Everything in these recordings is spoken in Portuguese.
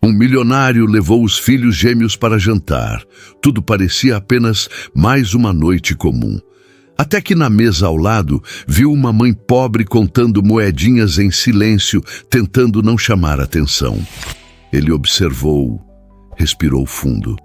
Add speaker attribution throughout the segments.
Speaker 1: Um milionário levou os filhos gêmeos para jantar. Tudo parecia apenas mais uma noite comum. Até que na mesa ao lado, viu uma mãe pobre contando moedinhas em silêncio, tentando não chamar atenção. Ele observou, respirou fundo.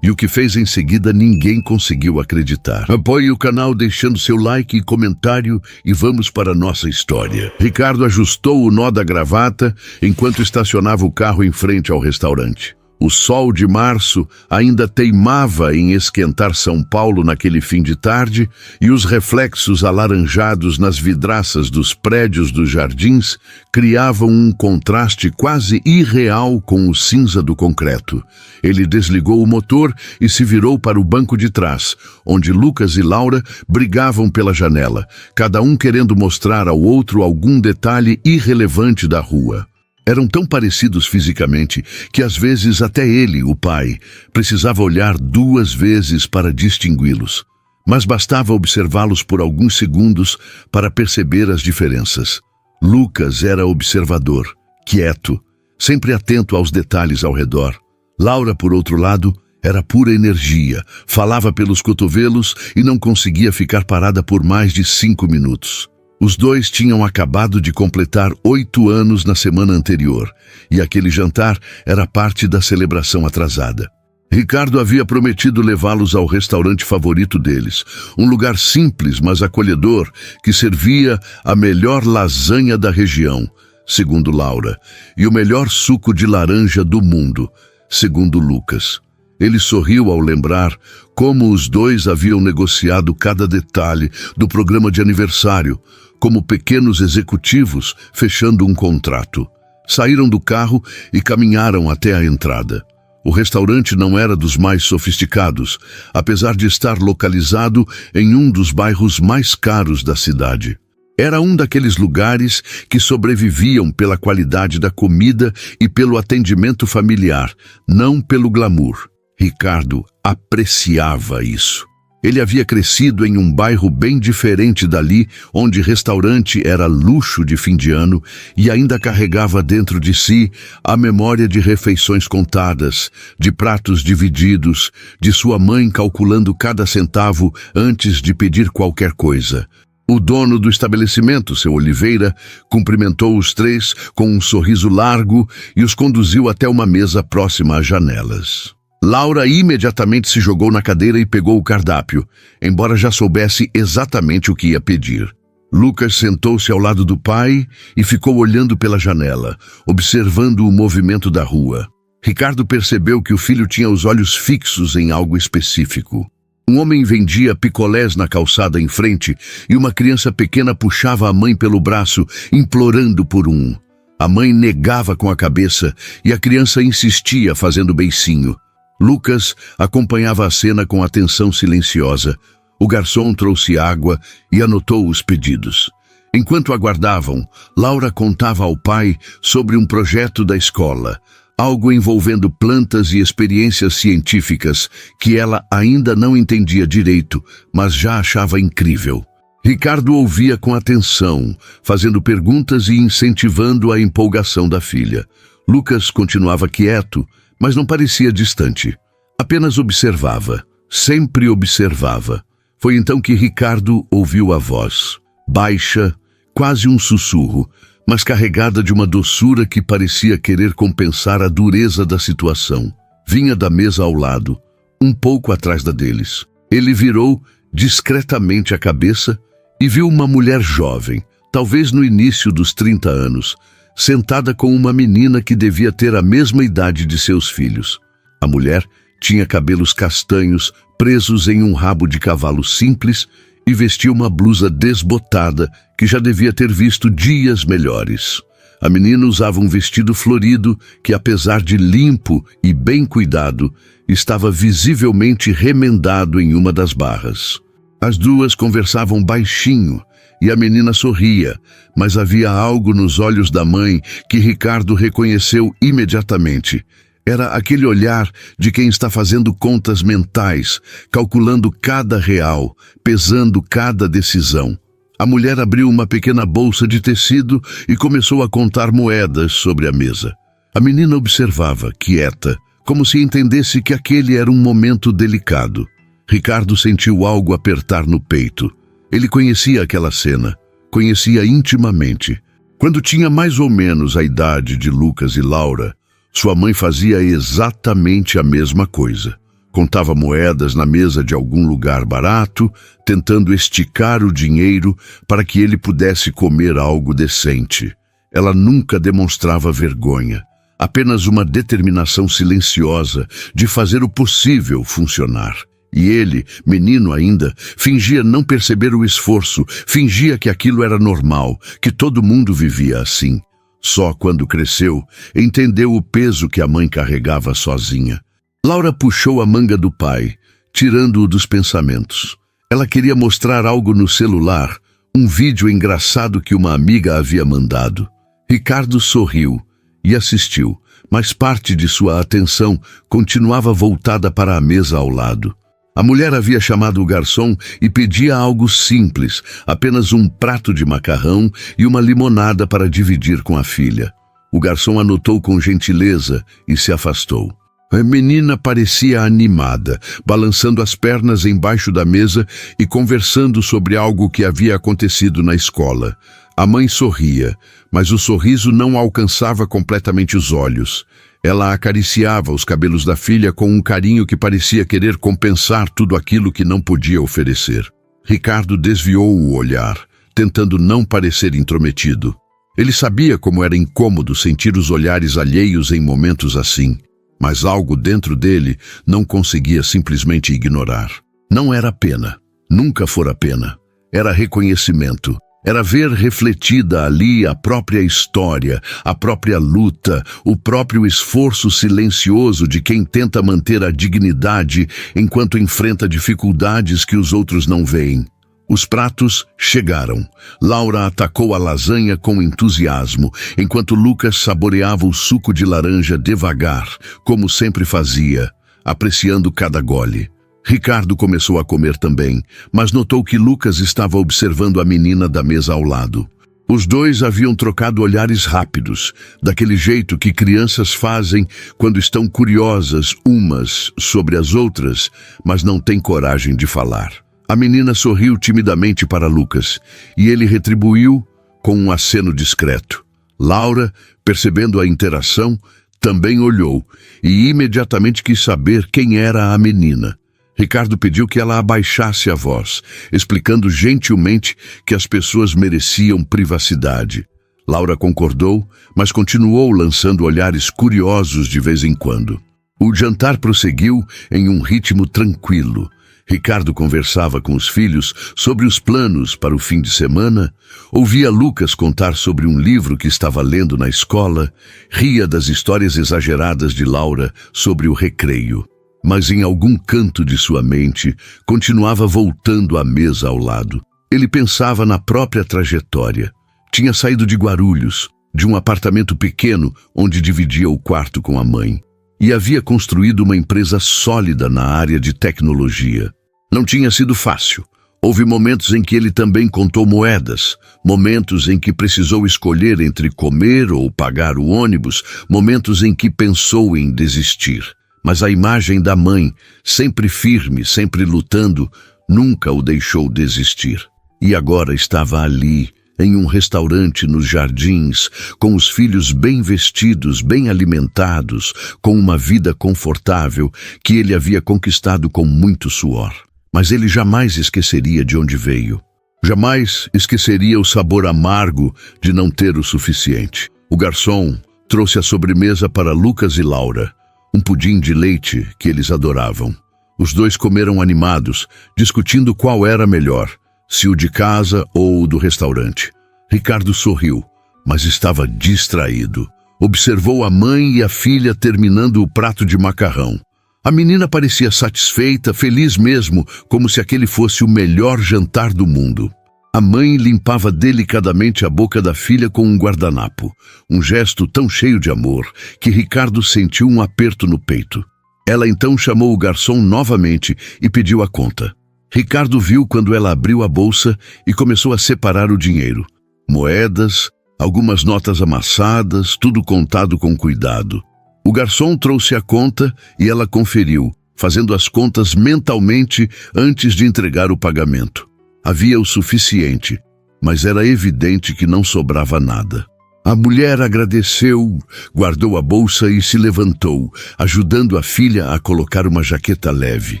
Speaker 1: E o que fez em seguida ninguém conseguiu acreditar. Apoie o canal deixando seu like e comentário e vamos para a nossa história. Ricardo ajustou o nó da gravata enquanto estacionava o carro em frente ao restaurante. O sol de março ainda teimava em esquentar São Paulo naquele fim de tarde e os reflexos alaranjados nas vidraças dos prédios dos jardins criavam um contraste quase irreal com o cinza do concreto. Ele desligou o motor e se virou para o banco de trás, onde Lucas e Laura brigavam pela janela, cada um querendo mostrar ao outro algum detalhe irrelevante da rua. Eram tão parecidos fisicamente que às vezes até ele, o pai, precisava olhar 2 vezes para distingui-los. Mas bastava observá-los por alguns segundos para perceber as diferenças. Lucas era observador, quieto, sempre atento aos detalhes ao redor. Laura, por outro lado, era pura energia, falava pelos cotovelos e não conseguia ficar parada por mais de 5 minutos. Os dois tinham acabado de completar 8 anos na semana anterior, e aquele jantar era parte da celebração atrasada. Ricardo havia prometido levá-los ao restaurante favorito deles, um lugar simples, mas acolhedor, que servia a melhor lasanha da região, segundo Laura, e o melhor suco de laranja do mundo, segundo Lucas. Ele sorriu ao lembrar como os dois haviam negociado cada detalhe do programa de aniversário, como pequenos executivos fechando um contrato. Saíram do carro e caminharam até a entrada. O restaurante não era dos mais sofisticados, apesar de estar localizado em um dos bairros mais caros da cidade. Era um daqueles lugares que sobreviviam pela qualidade da comida e pelo atendimento familiar, não pelo glamour. Ricardo apreciava isso. Ele havia crescido em um bairro bem diferente dali, onde restaurante era luxo de fim de ano e ainda carregava dentro de si a memória de refeições contadas, de pratos divididos, de sua mãe calculando cada centavo antes de pedir qualquer coisa. O dono do estabelecimento, seu Oliveira, cumprimentou os 3 com um sorriso largo e os conduziu até uma mesa próxima às janelas. Laura imediatamente se jogou na cadeira e pegou o cardápio, embora já soubesse exatamente o que ia pedir. Lucas sentou-se ao lado do pai e ficou olhando pela janela, observando o movimento da rua. Ricardo percebeu que o filho tinha os olhos fixos em algo específico. Um homem vendia picolés na calçada em frente e uma criança pequena puxava a mãe pelo braço, implorando por um. A mãe negava com a cabeça e a criança insistia fazendo beicinho. Lucas acompanhava a cena com atenção silenciosa. O garçom trouxe água e anotou os pedidos. Enquanto aguardavam, Laura contava ao pai sobre um projeto da escola, algo envolvendo plantas e experiências científicas que ela ainda não entendia direito, mas já achava incrível. Ricardo ouvia com atenção, fazendo perguntas e incentivando a empolgação da filha. Lucas continuava quieto, mas não parecia distante. Apenas observava, sempre observava. Foi então que Ricardo ouviu a voz, baixa, quase um sussurro, mas carregada de uma doçura que parecia querer compensar a dureza da situação. Vinha da mesa ao lado, um pouco atrás da deles. Ele virou discretamente a cabeça e viu uma mulher jovem, talvez no início dos 30 anos, sentada com uma menina que devia ter a mesma idade de seus filhos. A mulher tinha cabelos castanhos presos em um rabo de cavalo simples e vestia uma blusa desbotada que já devia ter visto dias melhores. A menina usava um vestido florido que, apesar de limpo e bem cuidado, estava visivelmente remendado em uma das barras. As duas conversavam baixinho e a menina sorria, mas havia algo nos olhos da mãe que Ricardo reconheceu imediatamente. Era aquele olhar de quem está fazendo contas mentais, calculando cada real, pesando cada decisão. A mulher abriu uma pequena bolsa de tecido e começou a contar moedas sobre a mesa. A menina observava, quieta, como se entendesse que aquele era um momento delicado. Ricardo sentiu algo apertar no peito. Ele conhecia aquela cena, conhecia intimamente. Quando tinha mais ou menos a idade de Lucas e Laura, sua mãe fazia exatamente a mesma coisa. Contava moedas na mesa de algum lugar barato, tentando esticar o dinheiro para que ele pudesse comer algo decente. Ela nunca demonstrava vergonha, apenas uma determinação silenciosa de fazer o possível funcionar. E ele, menino ainda, fingia não perceber o esforço, fingia que aquilo era normal, que todo mundo vivia assim. Só quando cresceu, entendeu o peso que a mãe carregava sozinha. Laura puxou a manga do pai, tirando-o dos pensamentos. Ela queria mostrar algo no celular, um vídeo engraçado que uma amiga havia mandado. Ricardo sorriu e assistiu, mas parte de sua atenção continuava voltada para a mesa ao lado. A mulher havia chamado o garçom e pedia algo simples, apenas um prato de macarrão e uma limonada para dividir com a filha. O garçom anotou com gentileza e se afastou. A menina parecia animada, balançando as pernas embaixo da mesa e conversando sobre algo que havia acontecido na escola. A mãe sorria, mas o sorriso não alcançava completamente os olhos. Ela acariciava os cabelos da filha com um carinho que parecia querer compensar tudo aquilo que não podia oferecer. Ricardo desviou o olhar, tentando não parecer intrometido. Ele sabia como era incômodo sentir os olhares alheios em momentos assim, mas algo dentro dele não conseguia simplesmente ignorar. Não era pena, nunca fora pena. Era reconhecimento. Era ver refletida ali a própria história, a própria luta, o próprio esforço silencioso de quem tenta manter a dignidade enquanto enfrenta dificuldades que os outros não veem. Os pratos chegaram. Laura atacou a lasanha com entusiasmo, enquanto Lucas saboreava o suco de laranja devagar, como sempre fazia, apreciando cada gole. Ricardo começou a comer também, mas notou que Lucas estava observando a menina da mesa ao lado. Os dois haviam trocado olhares rápidos, daquele jeito que crianças fazem quando estão curiosas umas sobre as outras, mas não têm coragem de falar. A menina sorriu timidamente para Lucas, e ele retribuiu com um aceno discreto. Laura, percebendo a interação, também olhou, e imediatamente quis saber quem era a menina. Ricardo pediu que ela abaixasse a voz, explicando gentilmente que as pessoas mereciam privacidade. Laura concordou, mas continuou lançando olhares curiosos de vez em quando. O jantar prosseguiu em um ritmo tranquilo. Ricardo conversava com os filhos sobre os planos para o fim de semana, ouvia Lucas contar sobre um livro que estava lendo na escola, ria das histórias exageradas de Laura sobre o recreio. Mas em algum canto de sua mente, continuava voltando à mesa ao lado. Ele pensava na própria trajetória. Tinha saído de Guarulhos, de um apartamento pequeno onde dividia o quarto com a mãe, e havia construído uma empresa sólida na área de tecnologia. Não tinha sido fácil. Houve momentos em que ele também contou moedas, momentos em que precisou escolher entre comer ou pagar o ônibus, momentos em que pensou em desistir. Mas a imagem da mãe, sempre firme, sempre lutando, nunca o deixou desistir. E agora estava ali, em um restaurante nos Jardins, com os filhos bem vestidos, bem alimentados, com uma vida confortável que ele havia conquistado com muito suor. Mas ele jamais esqueceria de onde veio. Jamais esqueceria o sabor amargo de não ter o suficiente. O garçom trouxe a sobremesa para Lucas e Laura. Um pudim de leite que eles adoravam. Os dois comeram animados, discutindo qual era melhor, se o de casa ou o do restaurante. Ricardo sorriu, mas estava distraído. Observou a mãe e a filha terminando o prato de macarrão. A menina parecia satisfeita, feliz mesmo, como se aquele fosse o melhor jantar do mundo. A mãe limpava delicadamente a boca da filha com um guardanapo, um gesto tão cheio de amor que Ricardo sentiu um aperto no peito. Ela então chamou o garçom novamente e pediu a conta. Ricardo viu quando ela abriu a bolsa e começou a separar o dinheiro. Moedas, algumas notas amassadas, tudo contado com cuidado. O garçom trouxe a conta e ela conferiu, fazendo as contas mentalmente antes de entregar o pagamento. Havia o suficiente, mas era evidente que não sobrava nada. A mulher agradeceu, guardou a bolsa e se levantou, ajudando a filha a colocar uma jaqueta leve.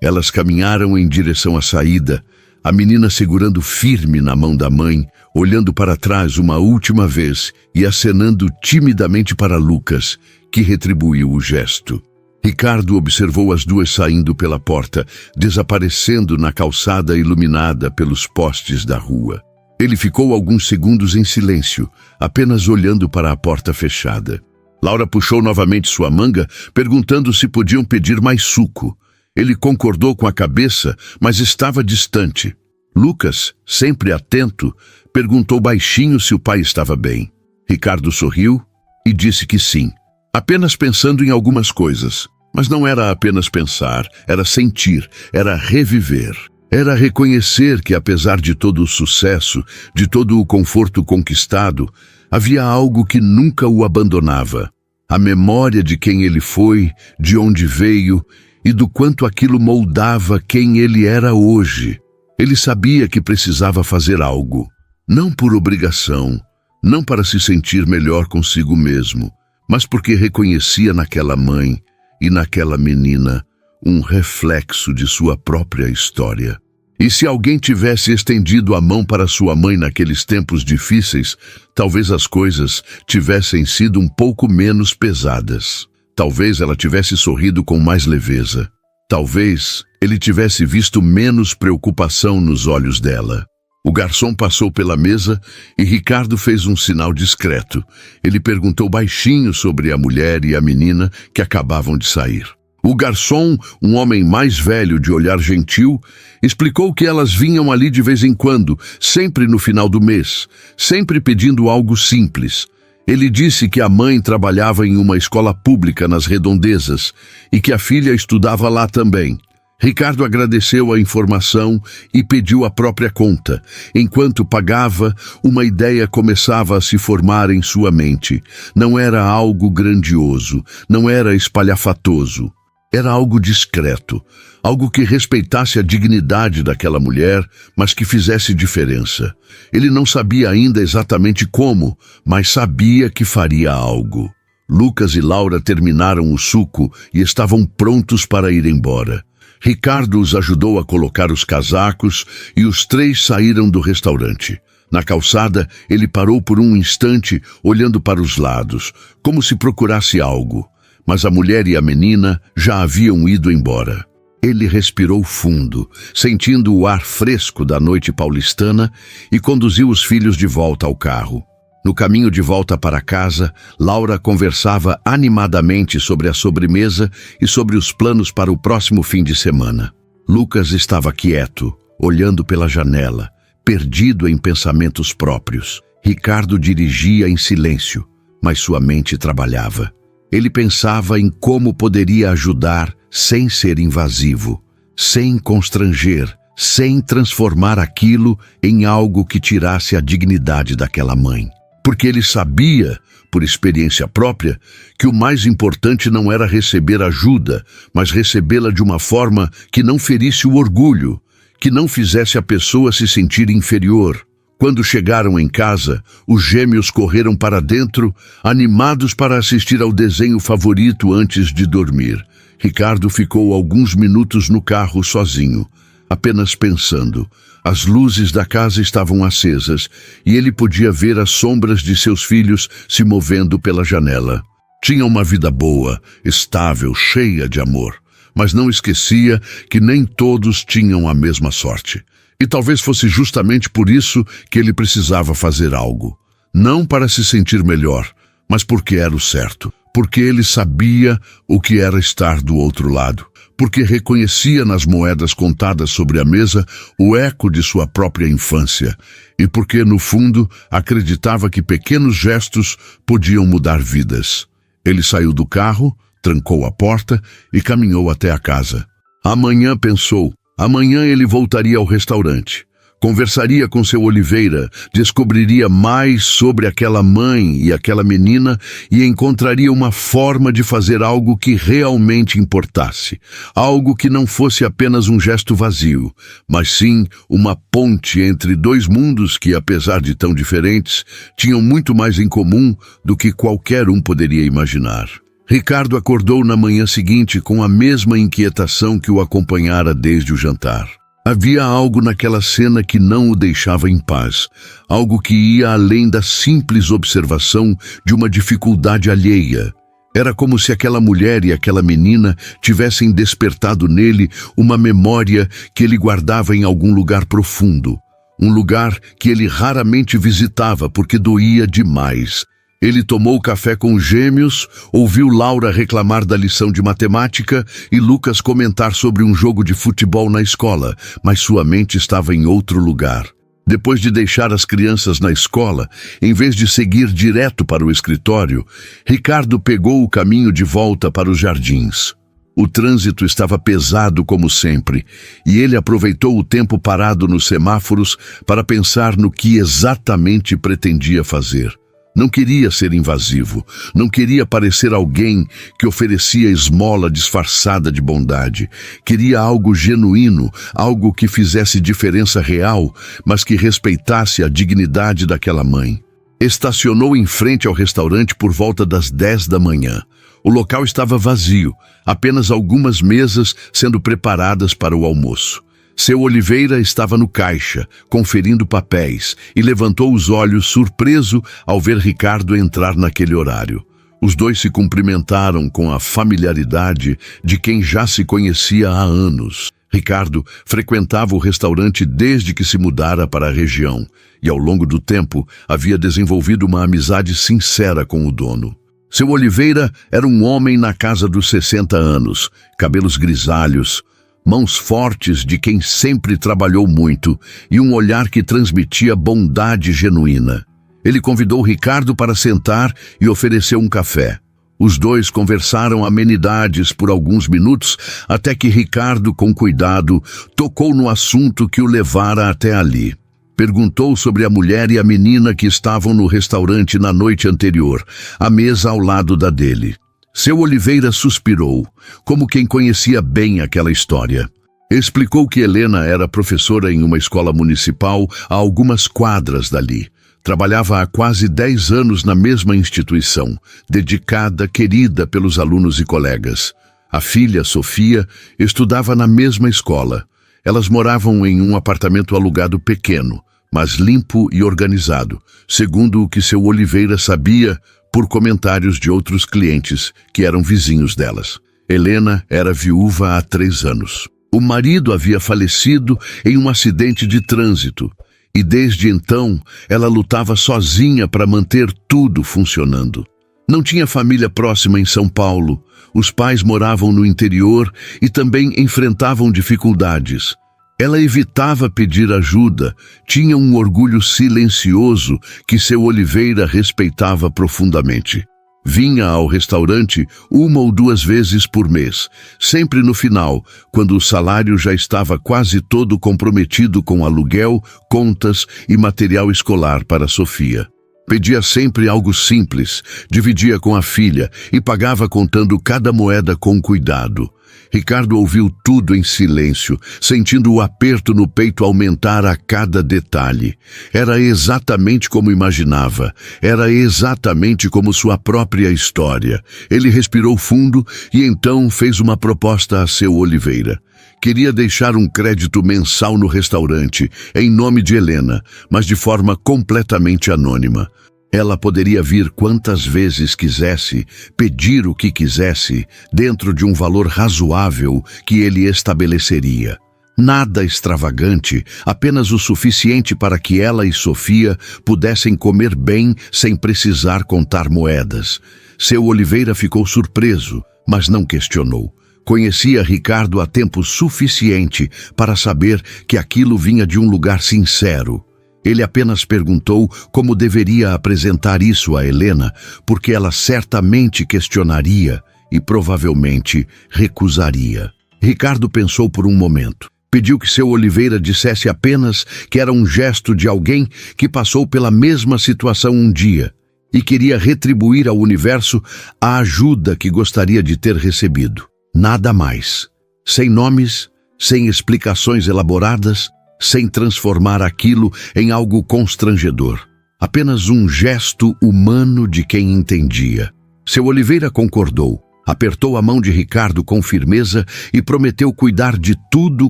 Speaker 1: Elas caminharam em direção à saída, a menina segurando firme na mão da mãe, olhando para trás uma última vez e acenando timidamente para Lucas, que retribuiu o gesto. Ricardo observou as duas saindo pela porta, desaparecendo na calçada iluminada pelos postes da rua. Ele ficou alguns segundos em silêncio, apenas olhando para a porta fechada. Laura puxou novamente sua manga, perguntando se podiam pedir mais suco. Ele concordou com a cabeça, mas estava distante. Lucas, sempre atento, perguntou baixinho se o pai estava bem. Ricardo sorriu e disse que sim, apenas pensando em algumas coisas. Mas não era apenas pensar, era sentir, era reviver. Era reconhecer que, apesar de todo o sucesso, de todo o conforto conquistado, havia algo que nunca o abandonava. A memória de quem ele foi, de onde veio e do quanto aquilo moldava quem ele era hoje. Ele sabia que precisava fazer algo, não por obrigação, não para se sentir melhor consigo mesmo, mas porque reconhecia naquela mãe e naquela menina um reflexo de sua própria história. E se alguém tivesse estendido a mão para sua mãe naqueles tempos difíceis, talvez as coisas tivessem sido um pouco menos pesadas. Talvez ela tivesse sorrido com mais leveza. Talvez ele tivesse visto menos preocupação nos olhos dela. O garçom passou pela mesa e Ricardo fez um sinal discreto. Ele perguntou baixinho sobre a mulher e a menina que acabavam de sair. O garçom, um homem mais velho de olhar gentil, explicou que elas vinham ali de vez em quando, sempre no final do mês, sempre pedindo algo simples. Ele disse que a mãe trabalhava em uma escola pública nas redondezas e que a filha estudava lá também. Ricardo agradeceu a informação e pediu a própria conta. Enquanto pagava, uma ideia começava a se formar em sua mente. Não era algo grandioso, não era espalhafatoso. Era algo discreto, algo que respeitasse a dignidade daquela mulher, mas que fizesse diferença. Ele não sabia ainda exatamente como, mas sabia que faria algo. Lucas e Laura terminaram o suco e estavam prontos para ir embora. Ricardo os ajudou a colocar os casacos e os três saíram do restaurante. Na calçada, ele parou por um instante, olhando para os lados, como se procurasse algo. Mas a mulher e a menina já haviam ido embora. Ele respirou fundo, sentindo o ar fresco da noite paulistana e conduziu os filhos de volta ao carro. No caminho de volta para casa, Laura conversava animadamente sobre a sobremesa e sobre os planos para o próximo fim de semana. Lucas estava quieto, olhando pela janela, perdido em pensamentos próprios. Ricardo dirigia em silêncio, mas sua mente trabalhava. Ele pensava em como poderia ajudar sem ser invasivo, sem constranger, sem transformar aquilo em algo que tirasse a dignidade daquela mãe. Porque ele sabia, por experiência própria, que o mais importante não era receber ajuda, mas recebê-la de uma forma que não ferisse o orgulho, que não fizesse a pessoa se sentir inferior. Quando chegaram em casa, os gêmeos correram para dentro, animados para assistir ao desenho favorito antes de dormir. Ricardo ficou alguns minutos no carro sozinho, apenas pensando. As luzes da casa estavam acesas e ele podia ver as sombras de seus filhos se movendo pela janela. Tinha uma vida boa, estável, cheia de amor, mas não esquecia que nem todos tinham a mesma sorte. E talvez fosse justamente por isso que ele precisava fazer algo. Não para se sentir melhor, mas porque era o certo. Porque ele sabia o que era estar do outro lado. Porque reconhecia nas moedas contadas sobre a mesa o eco de sua própria infância. E porque, no fundo, acreditava que pequenos gestos podiam mudar vidas. Ele saiu do carro, trancou a porta e caminhou até a casa. Amanhã, pensou. Amanhã ele voltaria ao restaurante. Conversaria com seu Oliveira, descobriria mais sobre aquela mãe e aquela menina e encontraria uma forma de fazer algo que realmente importasse. Algo que não fosse apenas um gesto vazio, mas sim uma ponte entre dois mundos que, apesar de tão diferentes, tinham muito mais em comum do que qualquer um poderia imaginar. Ricardo acordou na manhã seguinte com a mesma inquietação que o acompanhara desde o jantar. Havia algo naquela cena que não o deixava em paz, algo que ia além da simples observação de uma dificuldade alheia. Era como se aquela mulher e aquela menina tivessem despertado nele uma memória que ele guardava em algum lugar profundo, um lugar que ele raramente visitava porque doía demais. Ele tomou café com os gêmeos, ouviu Laura reclamar da lição de matemática e Lucas comentar sobre um jogo de futebol na escola, mas sua mente estava em outro lugar. Depois de deixar as crianças na escola, em vez de seguir direto para o escritório, Ricardo pegou o caminho de volta para os jardins. O trânsito estava pesado como sempre, e ele aproveitou o tempo parado nos semáforos para pensar no que exatamente pretendia fazer. Não queria ser invasivo, não queria parecer alguém que oferecia esmola disfarçada de bondade. Queria algo genuíno, algo que fizesse diferença real, mas que respeitasse a dignidade daquela mãe. Estacionou em frente ao restaurante por volta das 10 da manhã. O local estava vazio, apenas algumas mesas sendo preparadas para o almoço. Seu Oliveira estava no caixa, conferindo papéis, e levantou os olhos surpreso ao ver Ricardo entrar naquele horário. Os dois se cumprimentaram com a familiaridade de quem já se conhecia há anos. Ricardo frequentava o restaurante desde que se mudara para a região, e ao longo do tempo havia desenvolvido uma amizade sincera com o dono. Seu Oliveira era um homem na casa dos 60 anos, cabelos grisalhos, mãos fortes de quem sempre trabalhou muito e um olhar que transmitia bondade genuína. Ele convidou Ricardo para sentar e ofereceu um café. Os dois conversaram amenidades por alguns minutos até que Ricardo, com cuidado, tocou no assunto que o levara até ali. Perguntou sobre a mulher e a menina que estavam no restaurante na noite anterior, à mesa ao lado da dele. Seu Oliveira suspirou, como quem conhecia bem aquela história. Explicou que Helena era professora em uma escola municipal a algumas quadras dali. Trabalhava há quase 10 anos na mesma instituição, dedicada, querida pelos alunos e colegas. A filha, Sofia, estudava na mesma escola. Elas moravam em um apartamento alugado pequeno, mas limpo e organizado, segundo o que seu Oliveira sabia por comentários de outros clientes que eram vizinhos delas. Helena era viúva há 3 anos. O marido havia falecido em um acidente de trânsito e desde então ela lutava sozinha para manter tudo funcionando. Não tinha família próxima em São Paulo, os pais moravam no interior e também enfrentavam dificuldades. Ela evitava pedir ajuda, tinha um orgulho silencioso que seu Oliveira respeitava profundamente. Vinha ao restaurante 1 ou 2 vezes por mês, sempre no final, quando o salário já estava quase todo comprometido com aluguel, contas e material escolar para Sofia. Pedia sempre algo simples, dividia com a filha e pagava contando cada moeda com cuidado. Ricardo ouviu tudo em silêncio, sentindo o aperto no peito aumentar a cada detalhe. Era exatamente como imaginava, era exatamente como sua própria história. Ele respirou fundo e então fez uma proposta a seu Oliveira. Queria deixar um crédito mensal no restaurante, em nome de Helena, mas de forma completamente anônima. Ela poderia vir quantas vezes quisesse, pedir o que quisesse, dentro de um valor razoável que ele estabeleceria. Nada extravagante, apenas o suficiente para que ela e Sofia pudessem comer bem sem precisar contar moedas. Seu Oliveira ficou surpreso, mas não questionou. Conhecia Ricardo há tempo suficiente para saber que aquilo vinha de um lugar sincero. Ele apenas perguntou como deveria apresentar isso a Helena, porque ela certamente questionaria e provavelmente recusaria. Ricardo pensou por um momento. Pediu que seu Oliveira dissesse apenas que era um gesto de alguém que passou pela mesma situação um dia e queria retribuir ao universo a ajuda que gostaria de ter recebido. Nada mais. Sem nomes, sem explicações elaboradas, sem transformar aquilo em algo constrangedor. Apenas um gesto humano de quem entendia. Seu Oliveira concordou, apertou a mão de Ricardo com firmeza e prometeu cuidar de tudo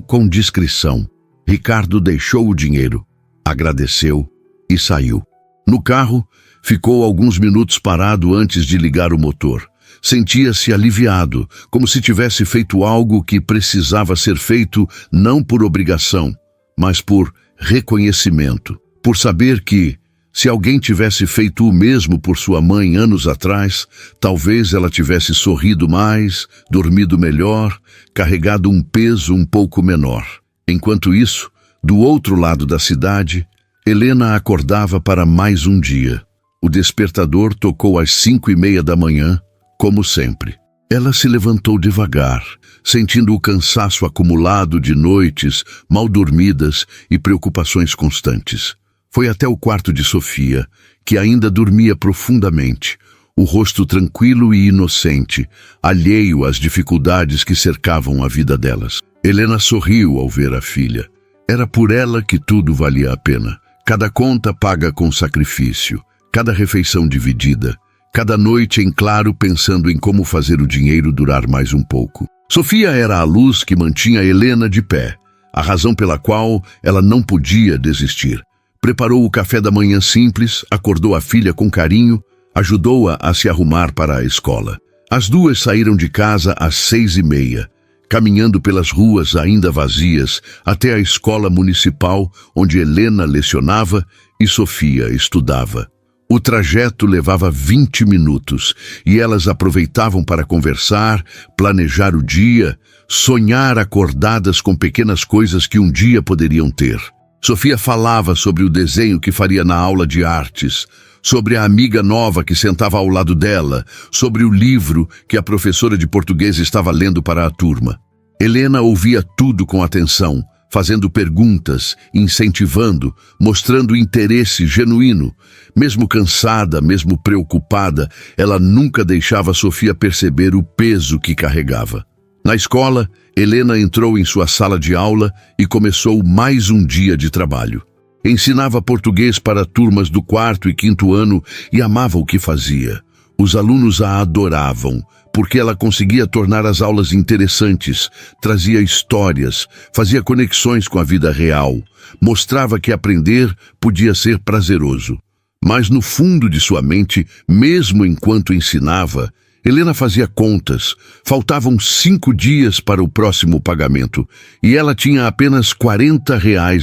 Speaker 1: com discrição. Ricardo deixou o dinheiro, agradeceu e saiu. No carro, ficou alguns minutos parado antes de ligar o motor. Sentia-se aliviado, como se tivesse feito algo que precisava ser feito não por obrigação, mas por reconhecimento, por saber que, se alguém tivesse feito o mesmo por sua mãe anos atrás, talvez ela tivesse sorrido mais, dormido melhor, carregado um peso um pouco menor. Enquanto isso, do outro lado da cidade, Helena acordava para mais um dia. O despertador tocou às 5:30 da manhã, como sempre. Ela se levantou devagar, sentindo o cansaço acumulado de noites mal dormidas e preocupações constantes. Foi até o quarto de Sofia, que ainda dormia profundamente, o rosto tranquilo e inocente, alheio às dificuldades que cercavam a vida delas. Helena sorriu ao ver a filha. Era por ela que tudo valia a pena. Cada conta paga com sacrifício, cada refeição dividida, cada noite em claro pensando em como fazer o dinheiro durar mais um pouco. Sofia era a luz que mantinha Helena de pé, a razão pela qual ela não podia desistir. Preparou o café da manhã simples, acordou a filha com carinho, ajudou-a a se arrumar para a escola. As duas saíram de casa às 6:30, caminhando pelas ruas ainda vazias até a escola municipal, onde Helena lecionava e Sofia estudava. O trajeto levava 20 minutos e elas aproveitavam para conversar, planejar o dia, sonhar acordadas com pequenas coisas que um dia poderiam ter. Sofia falava sobre o desenho que faria na aula de artes, sobre a amiga nova que sentava ao lado dela, sobre o livro que a professora de português estava lendo para a turma. Helena ouvia tudo com atenção, fazendo perguntas, incentivando, mostrando interesse genuíno. Mesmo cansada, mesmo preocupada, ela nunca deixava Sofia perceber o peso que carregava. Na escola, Helena entrou em sua sala de aula e começou mais um dia de trabalho. Ensinava português para turmas do 4º e 5º ano e amava o que fazia. Os alunos a adoravam, porque ela conseguia tornar as aulas interessantes, trazia histórias, fazia conexões com a vida real, mostrava que aprender podia ser prazeroso. Mas no fundo de sua mente, mesmo enquanto ensinava, Helena fazia contas. Faltavam 5 dias para o próximo pagamento e ela tinha apenas R$ 40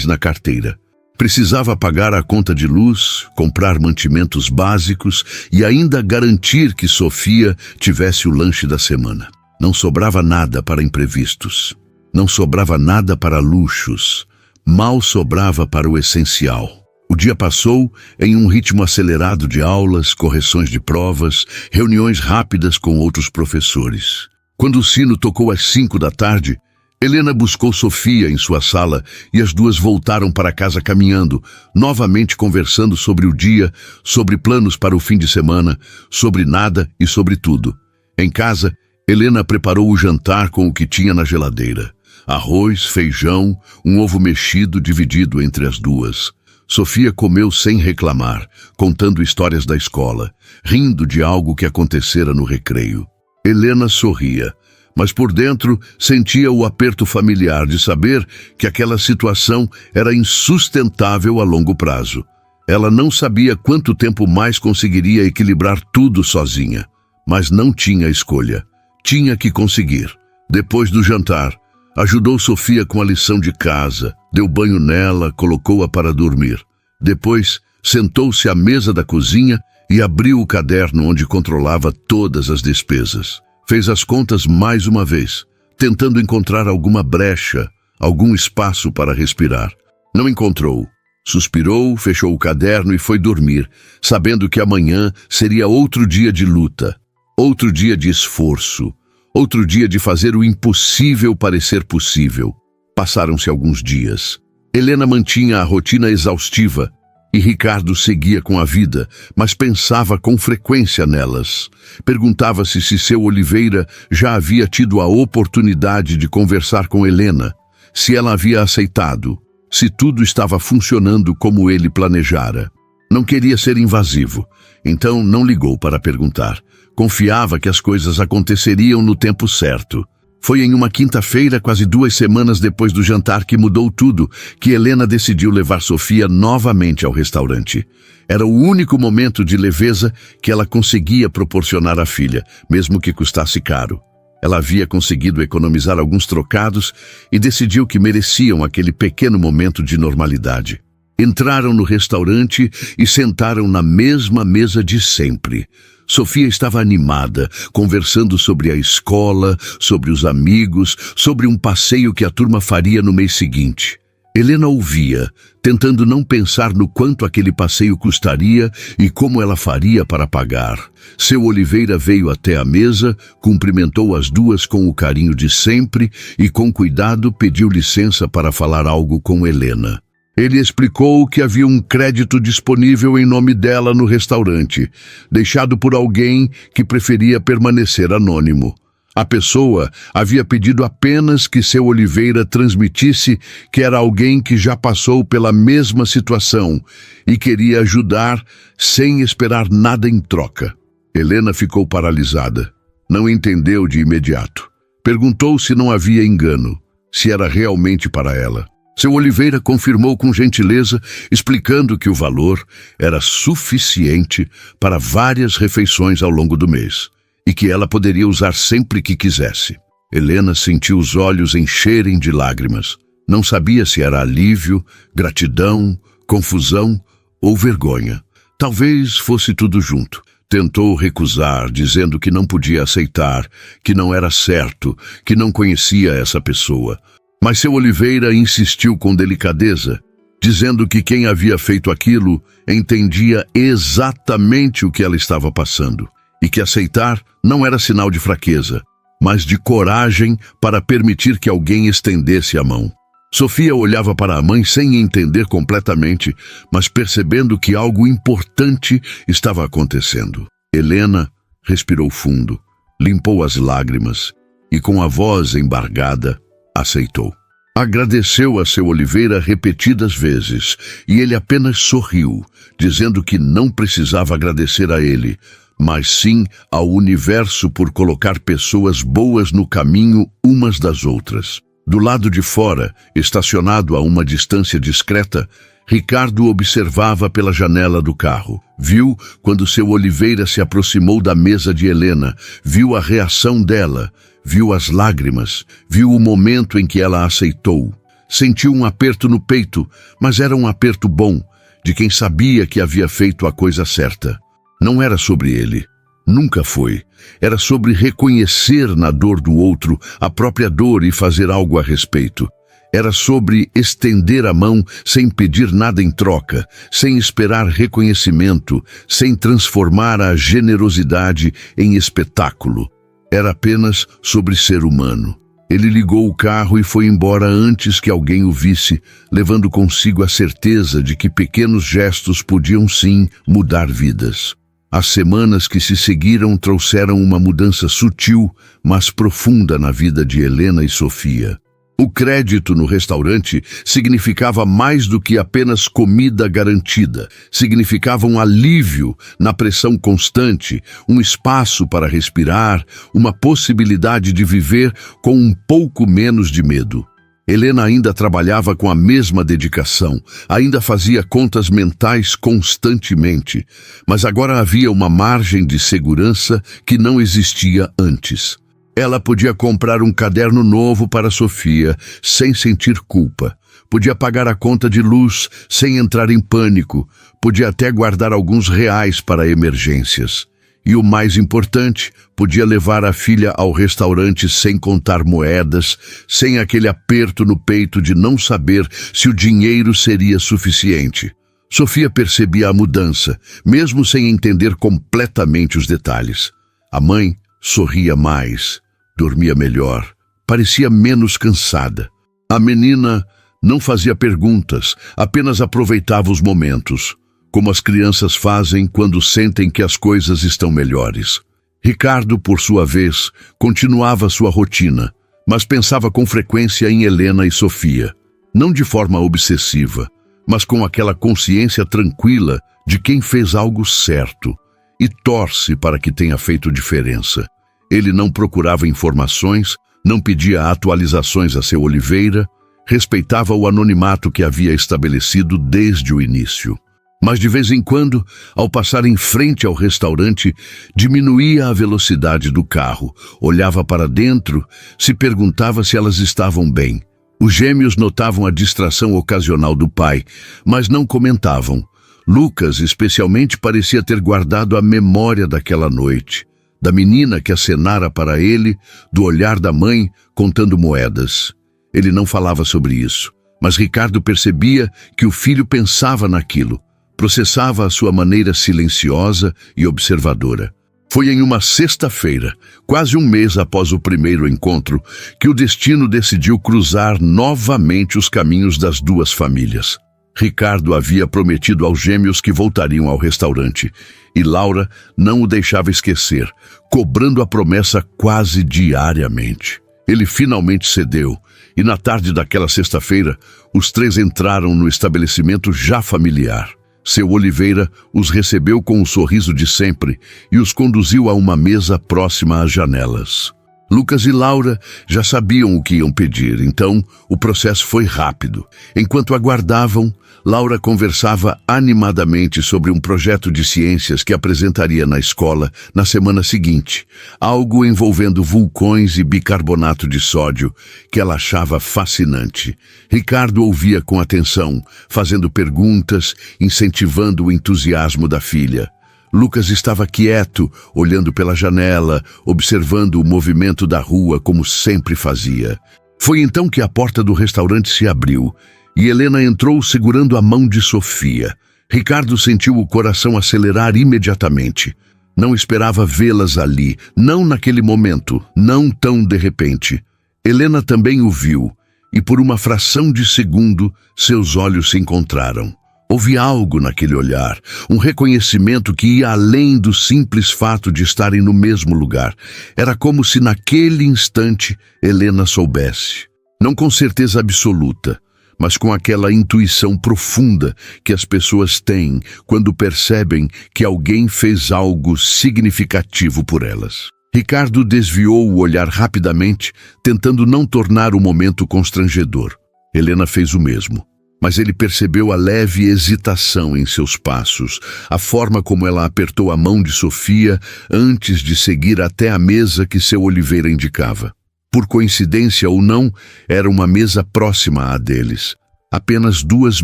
Speaker 1: na carteira. Precisava pagar a conta de luz, comprar mantimentos básicos e ainda garantir que Sofia tivesse o lanche da semana. Não sobrava nada para imprevistos. Não sobrava nada para luxos. Mal sobrava para o essencial. O dia passou em um ritmo acelerado de aulas, correções de provas, reuniões rápidas com outros professores. Quando o sino tocou às 5 da tarde, Helena buscou Sofia em sua sala e as duas voltaram para casa caminhando, novamente conversando sobre o dia, sobre planos para o fim de semana, sobre nada e sobre tudo. Em casa, Helena preparou o jantar com o que tinha na geladeira. Arroz, feijão, um ovo mexido dividido entre as duas. Sofia comeu sem reclamar, contando histórias da escola, rindo de algo que acontecera no recreio. Helena sorria, mas por dentro sentia o aperto familiar de saber que aquela situação era insustentável a longo prazo. Ela não sabia quanto tempo mais conseguiria equilibrar tudo sozinha, mas não tinha escolha. Tinha que conseguir. Depois do jantar, ajudou Sofia com a lição de casa, deu banho nela, colocou-a para dormir. Depois, sentou-se à mesa da cozinha e abriu o caderno onde controlava todas as despesas. Fez as contas mais uma vez, tentando encontrar alguma brecha, algum espaço para respirar. Não encontrou. Suspirou, fechou o caderno e foi dormir, sabendo que amanhã seria outro dia de luta, outro dia de esforço, outro dia de fazer o impossível parecer possível. Passaram-se alguns dias. Helena mantinha a rotina exaustiva e Ricardo seguia com a vida, mas pensava com frequência nelas. Perguntava-se se seu Oliveira já havia tido a oportunidade de conversar com Helena, se ela havia aceitado, se tudo estava funcionando como ele planejara. Não queria ser invasivo, então não ligou para perguntar. Confiava que as coisas aconteceriam no tempo certo. Foi em uma quinta-feira, quase 2 semanas depois do jantar, que mudou tudo, que Helena decidiu levar Sofia novamente ao restaurante. Era o único momento de leveza que ela conseguia proporcionar à filha, mesmo que custasse caro. Ela havia conseguido economizar alguns trocados e decidiu que mereciam aquele pequeno momento de normalidade. Entraram no restaurante e sentaram na mesma mesa de sempre. Sofia estava animada, conversando sobre a escola, sobre os amigos, sobre um passeio que a turma faria no mês seguinte. Helena ouvia, tentando não pensar no quanto aquele passeio custaria e como ela faria para pagar. Seu Oliveira veio até a mesa, cumprimentou as duas com o carinho de sempre e, com cuidado, pediu licença para falar algo com Helena. Ele explicou que havia um crédito disponível em nome dela no restaurante, deixado por alguém que preferia permanecer anônimo. A pessoa havia pedido apenas que seu Oliveira transmitisse que era alguém que já passou pela mesma situação e queria ajudar sem esperar nada em troca. Helena ficou paralisada. Não entendeu de imediato. Perguntou se não havia engano, se era realmente para ela. Seu Oliveira confirmou com gentileza, explicando que o valor era suficiente para várias refeições ao longo do mês e que ela poderia usar sempre que quisesse. Helena sentiu os olhos encherem de lágrimas. Não sabia se era alívio, gratidão, confusão ou vergonha. Talvez fosse tudo junto. Tentou recusar, dizendo que não podia aceitar, que não era certo, que não conhecia essa pessoa. Mas seu Oliveira insistiu com delicadeza, dizendo que quem havia feito aquilo entendia exatamente o que ela estava passando e que aceitar não era sinal de fraqueza, mas de coragem para permitir que alguém estendesse a mão. Sofia olhava para a mãe sem entender completamente, mas percebendo que algo importante estava acontecendo. Helena respirou fundo, limpou as lágrimas e, com a voz embargada, aceitou. Agradeceu a seu Oliveira repetidas vezes e ele apenas sorriu, dizendo que não precisava agradecer a ele, mas sim ao universo por colocar pessoas boas no caminho umas das outras. Do lado de fora, estacionado a uma distância discreta, Ricardo observava pela janela do carro. Viu quando seu Oliveira se aproximou da mesa de Helena, viu a reação dela, viu as lágrimas, viu o momento em que ela aceitou. Sentiu um aperto no peito, mas era um aperto bom, de quem sabia que havia feito a coisa certa. Não era sobre ele. Nunca foi. Era sobre reconhecer na dor do outro a própria dor e fazer algo a respeito. Era sobre estender a mão sem pedir nada em troca, sem esperar reconhecimento, sem transformar a generosidade em espetáculo. Era apenas sobre ser humano. Ele ligou o carro e foi embora antes que alguém o visse, levando consigo a certeza de que pequenos gestos podiam sim mudar vidas. As semanas que se seguiram trouxeram uma mudança sutil, mas profunda na vida de Helena e Sofia. O crédito no restaurante significava mais do que apenas comida garantida. Significava um alívio na pressão constante, um espaço para respirar, uma possibilidade de viver com um pouco menos de medo. Helena ainda trabalhava com a mesma dedicação, ainda fazia contas mentais constantemente, mas agora havia uma margem de segurança que não existia antes. Ela podia comprar um caderno novo para Sofia, sem sentir culpa. Podia pagar a conta de luz sem entrar em pânico. Podia até guardar alguns reais para emergências. E o mais importante, podia levar a filha ao restaurante sem contar moedas, sem aquele aperto no peito de não saber se o dinheiro seria suficiente. Sofia percebia a mudança, mesmo sem entender completamente os detalhes. A mãe sorria mais, dormia melhor, parecia menos cansada. A menina não fazia perguntas, apenas aproveitava os momentos, como as crianças fazem quando sentem que as coisas estão melhores. Ricardo, por sua vez, continuava sua rotina, mas pensava com frequência em Helena e Sofia, não de forma obsessiva, mas com aquela consciência tranquila de quem fez algo certo e torce para que tenha feito diferença. Ele não procurava informações, não pedia atualizações a seu Oliveira, respeitava o anonimato que havia estabelecido desde o início. Mas de vez em quando, ao passar em frente ao restaurante, diminuía a velocidade do carro, olhava para dentro, se perguntava se elas estavam bem. Os gêmeos notavam a distração ocasional do pai, mas não comentavam. Lucas, especialmente, parecia ter guardado a memória daquela noite, da menina que acenara para ele, do olhar da mãe contando moedas. Ele não falava sobre isso, mas Ricardo percebia que o filho pensava naquilo, processava a sua maneira silenciosa e observadora. Foi em uma sexta-feira, quase um mês após o primeiro encontro, que o destino decidiu cruzar novamente os caminhos das duas famílias. Ricardo havia prometido aos gêmeos que voltariam ao restaurante, e Laura não o deixava esquecer, cobrando a promessa quase diariamente. Ele finalmente cedeu, e na tarde daquela sexta-feira, os três entraram no estabelecimento já familiar. Seu Oliveira os recebeu com o sorriso de sempre e os conduziu a uma mesa próxima às janelas. Lucas e Laura já sabiam o que iam pedir, então o processo foi rápido. Enquanto aguardavam, Laura conversava animadamente sobre um projeto de ciências que apresentaria na escola na semana seguinte, algo envolvendo vulcões e bicarbonato de sódio, que ela achava fascinante. Ricardo ouvia com atenção, fazendo perguntas, incentivando o entusiasmo da filha. Lucas estava quieto, olhando pela janela, observando o movimento da rua como sempre fazia. Foi então que a porta do restaurante se abriu e Helena entrou segurando a mão de Sofia. Ricardo sentiu o coração acelerar imediatamente. Não esperava vê-las ali, não naquele momento, não tão de repente. Helena também o viu e por uma fração de segundo seus olhos se encontraram. Houve algo naquele olhar, um reconhecimento que ia além do simples fato de estarem no mesmo lugar. Era como se naquele instante Helena soubesse. Não com certeza absoluta, mas com aquela intuição profunda que as pessoas têm quando percebem que alguém fez algo significativo por elas. Ricardo desviou o olhar rapidamente, tentando não tornar o momento constrangedor. Helena fez o mesmo. Mas ele percebeu a leve hesitação em seus passos, a forma como ela apertou a mão de Sofia antes de seguir até a mesa que seu Oliveira indicava. Por coincidência ou não, era uma mesa próxima à deles, apenas 2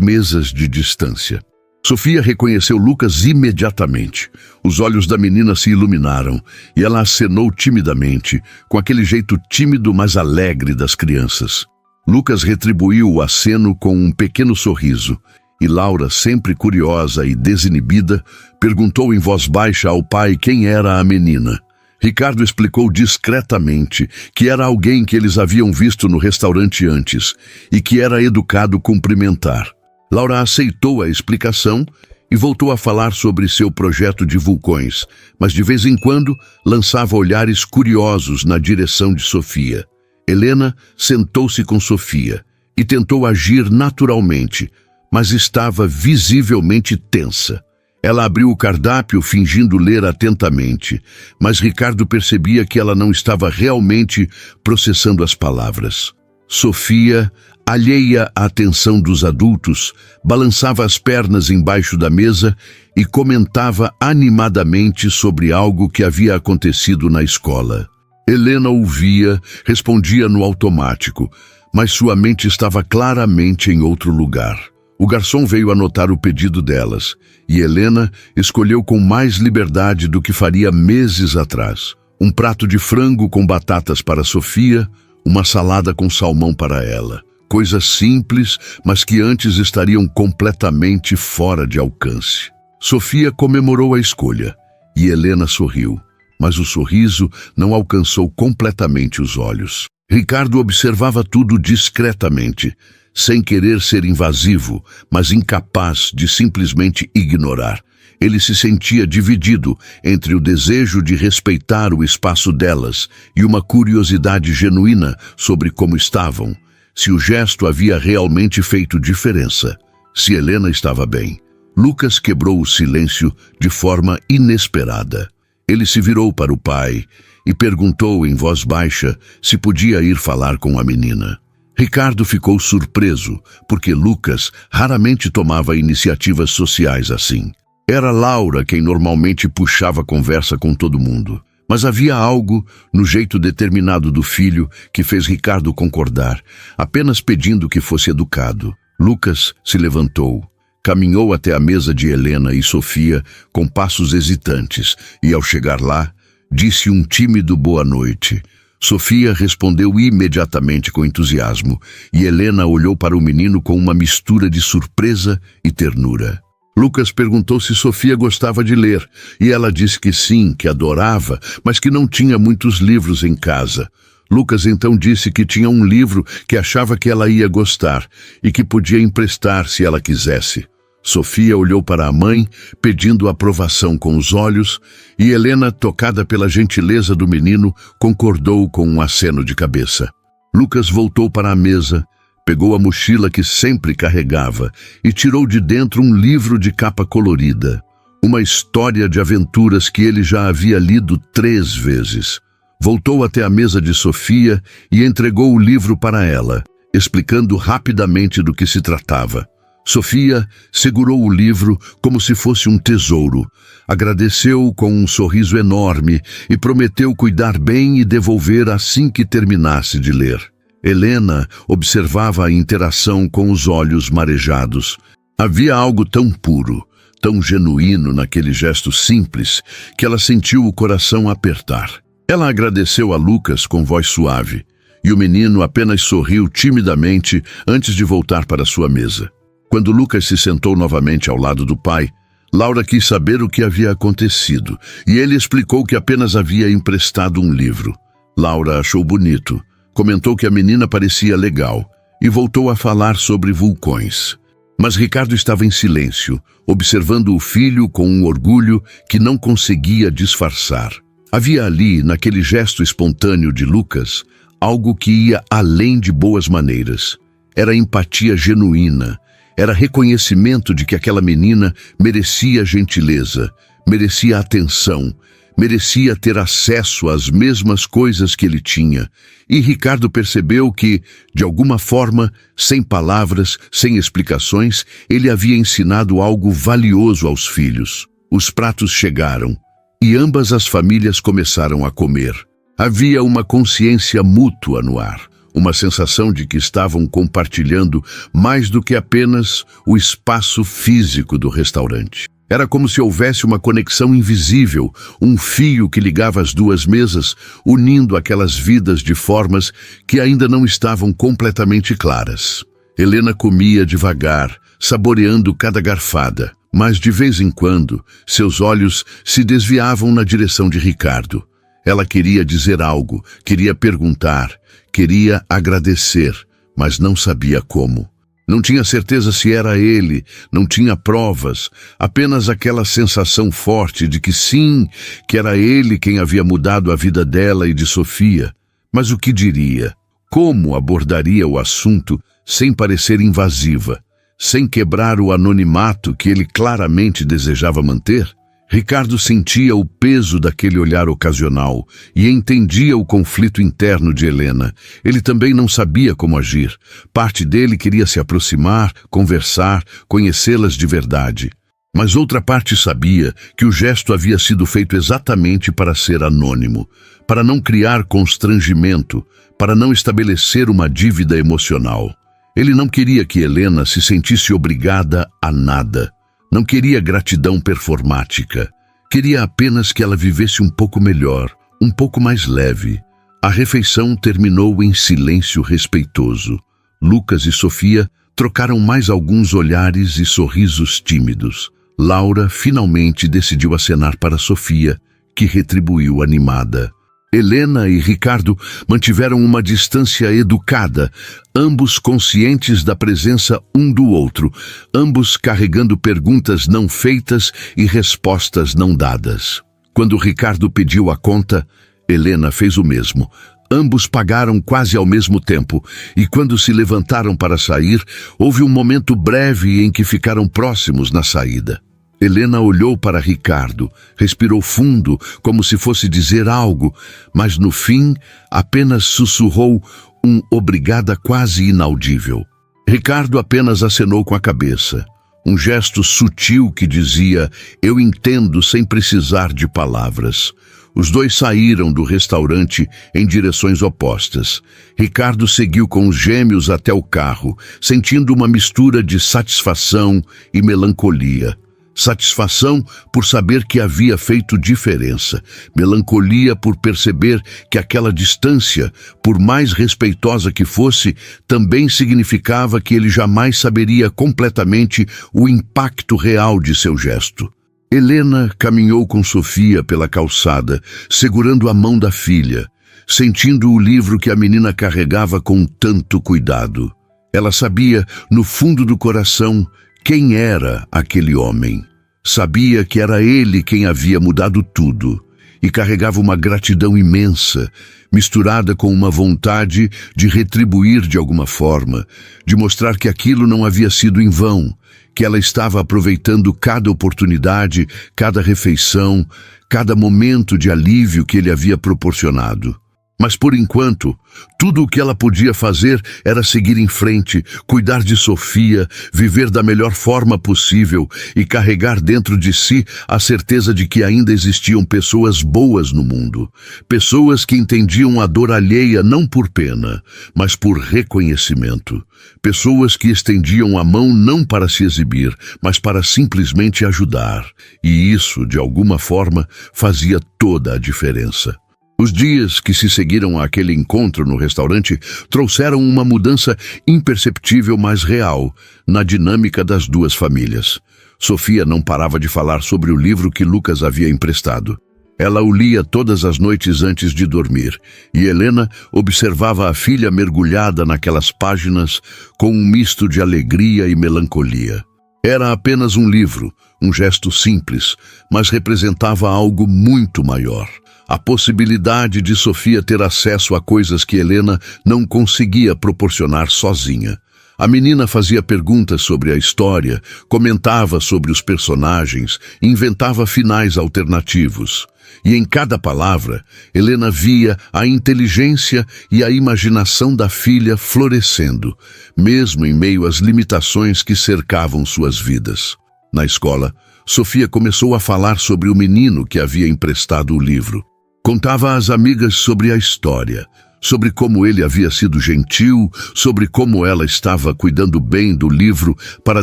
Speaker 1: mesas de distância. Sofia reconheceu Lucas imediatamente. Os olhos da menina se iluminaram e ela acenou timidamente, com aquele jeito tímido mas alegre das crianças. Lucas retribuiu o aceno com um pequeno sorriso, e Laura, sempre curiosa e desinibida, perguntou em voz baixa ao pai quem era a menina. Ricardo explicou discretamente que era alguém que eles haviam visto no restaurante antes e que era educado cumprimentar. Laura aceitou a explicação e voltou a falar sobre seu projeto de vulcões, mas de vez em quando lançava olhares curiosos na direção de Sofia. Helena sentou-se com Sofia e tentou agir naturalmente, mas estava visivelmente tensa. Ela abriu o cardápio fingindo ler atentamente, mas Ricardo percebia que ela não estava realmente processando as palavras. Sofia, alheia à atenção dos adultos, balançava as pernas embaixo da mesa e comentava animadamente sobre algo que havia acontecido na escola. Helena ouvia, respondia no automático, mas sua mente estava claramente em outro lugar. O garçom veio anotar o pedido delas, e Helena escolheu com mais liberdade do que faria meses atrás. Um prato de frango com batatas para Sofia, uma salada com salmão para ela. Coisas simples, mas que antes estariam completamente fora de alcance. Sofia comemorou a escolha, e Helena sorriu. Mas o sorriso não alcançou completamente os olhos. Ricardo observava tudo discretamente, sem querer ser invasivo, mas incapaz de simplesmente ignorar. Ele se sentia dividido entre o desejo de respeitar o espaço delas e uma curiosidade genuína sobre como estavam, se o gesto havia realmente feito diferença, se Helena estava bem. Lucas quebrou o silêncio de forma inesperada. Ele se virou para o pai e perguntou em voz baixa se podia ir falar com a menina. Ricardo ficou surpreso, porque Lucas raramente tomava iniciativas sociais assim. Era Laura quem normalmente puxava conversa com todo mundo. Mas havia algo no jeito determinado do filho que fez Ricardo concordar, apenas pedindo que fosse educado. Lucas se levantou, caminhou até a mesa de Helena e Sofia com passos hesitantes e, ao chegar lá, disse um tímido boa noite. Sofia respondeu imediatamente com entusiasmo e Helena olhou para o menino com uma mistura de surpresa e ternura. Lucas perguntou se Sofia gostava de ler e ela disse que sim, que adorava, mas que não tinha muitos livros em casa. Lucas então disse que tinha um livro que achava que ela ia gostar e que podia emprestar se ela quisesse. Sofia olhou para a mãe, pedindo aprovação com os olhos, e Helena, tocada pela gentileza do menino, concordou com um aceno de cabeça. Lucas voltou para a mesa, pegou a mochila que sempre carregava e tirou de dentro um livro de capa colorida, uma história de aventuras que ele já havia lido 3 vezes. Voltou até a mesa de Sofia e entregou o livro para ela, explicando rapidamente do que se tratava. Sofia segurou o livro como se fosse um tesouro, agradeceu com um sorriso enorme e prometeu cuidar bem e devolver assim que terminasse de ler. Helena observava a interação com os olhos marejados. Havia algo tão puro, tão genuíno naquele gesto simples, que ela sentiu o coração apertar. Ela agradeceu a Lucas com voz suave, e o menino apenas sorriu timidamente antes de voltar para sua mesa. Quando Lucas se sentou novamente ao lado do pai, Laura quis saber o que havia acontecido, e ele explicou que apenas havia emprestado um livro. Laura achou bonito, comentou que a menina parecia legal, e voltou a falar sobre vulcões. Mas Ricardo estava em silêncio, observando o filho com um orgulho que não conseguia disfarçar. Havia ali, naquele gesto espontâneo de Lucas, algo que ia além de boas maneiras. Era empatia genuína. Era reconhecimento de que aquela menina merecia gentileza, merecia atenção, merecia ter acesso às mesmas coisas que ele tinha. E Ricardo percebeu que, de alguma forma, sem palavras, sem explicações, ele havia ensinado algo valioso aos filhos. Os pratos chegaram, e ambas as famílias começaram a comer. Havia uma consciência mútua no ar. Uma sensação de que estavam compartilhando mais do que apenas o espaço físico do restaurante. Era como se houvesse uma conexão invisível, um fio que ligava as duas mesas, unindo aquelas vidas de formas que ainda não estavam completamente claras. Helena comia devagar, saboreando cada garfada, mas de vez em quando seus olhos se desviavam na direção de Ricardo. Ela queria dizer algo, queria perguntar, queria agradecer, mas não sabia como. Não tinha certeza se era ele, não tinha provas, apenas aquela sensação forte de que sim, que era ele quem havia mudado a vida dela e de Sofia. Mas o que diria? Como abordaria o assunto sem parecer invasiva, sem quebrar o anonimato que ele claramente desejava manter? Ricardo sentia o peso daquele olhar ocasional e entendia o conflito interno de Helena. Ele também não sabia como agir. Parte dele queria se aproximar, conversar, conhecê-las de verdade. Mas outra parte sabia que o gesto havia sido feito exatamente para ser anônimo, para não criar constrangimento, para não estabelecer uma dívida emocional. Ele não queria que Helena se sentisse obrigada a nada. Não queria gratidão performática. Queria apenas que ela vivesse um pouco melhor, um pouco mais leve. A refeição terminou em silêncio respeitoso. Lucas e Sofia trocaram mais alguns olhares e sorrisos tímidos. Laura finalmente decidiu acenar para Sofia, que retribuiu animada. Helena e Ricardo mantiveram uma distância educada, ambos conscientes da presença um do outro, ambos carregando perguntas não feitas e respostas não dadas. Quando Ricardo pediu a conta, Helena fez o mesmo. Ambos pagaram quase ao mesmo tempo, e quando se levantaram para sair, houve um momento breve em que ficaram próximos na saída. Helena olhou para Ricardo, respirou fundo, como se fosse dizer algo, mas no fim apenas sussurrou um obrigada quase inaudível. Ricardo apenas acenou com a cabeça, um gesto sutil que dizia, eu entendo sem precisar de palavras. Os dois saíram do restaurante em direções opostas. Ricardo seguiu com os gêmeos até o carro, sentindo uma mistura de satisfação e melancolia. Satisfação por saber que havia feito diferença. Melancolia por perceber que aquela distância, por mais respeitosa que fosse, também significava que ele jamais saberia completamente o impacto real de seu gesto. Helena caminhou com Sofia pela calçada, segurando a mão da filha, sentindo o livro que a menina carregava com tanto cuidado. Ela sabia, no fundo do coração, quem era aquele homem. Sabia que era ele quem havia mudado tudo e carregava uma gratidão imensa, misturada com uma vontade de retribuir de alguma forma, de mostrar que aquilo não havia sido em vão, que ela estava aproveitando cada oportunidade, cada refeição, cada momento de alívio que ele havia proporcionado. Mas por enquanto, tudo o que ela podia fazer era seguir em frente, cuidar de Sofia, viver da melhor forma possível e carregar dentro de si a certeza de que ainda existiam pessoas boas no mundo. Pessoas que entendiam a dor alheia não por pena, mas por reconhecimento. Pessoas que estendiam a mão não para se exibir, mas para simplesmente ajudar. E isso, de alguma forma, fazia toda a diferença. Os dias que se seguiram àquele encontro no restaurante trouxeram uma mudança imperceptível, mas real, na dinâmica das duas famílias. Sofia não parava de falar sobre o livro que Lucas havia emprestado. Ela o lia todas as noites antes de dormir, e Helena observava a filha mergulhada naquelas páginas com um misto de alegria e melancolia. Era apenas um livro, um gesto simples, mas representava algo muito maior. A possibilidade de Sofia ter acesso a coisas que Helena não conseguia proporcionar sozinha. A menina fazia perguntas sobre a história, comentava sobre os personagens, inventava finais alternativos. E em cada palavra, Helena via a inteligência e a imaginação da filha florescendo, mesmo em meio às limitações que cercavam suas vidas. Na escola, Sofia começou a falar sobre o menino que havia emprestado o livro. Contava às amigas sobre a história, sobre como ele havia sido gentil, sobre como ela estava cuidando bem do livro para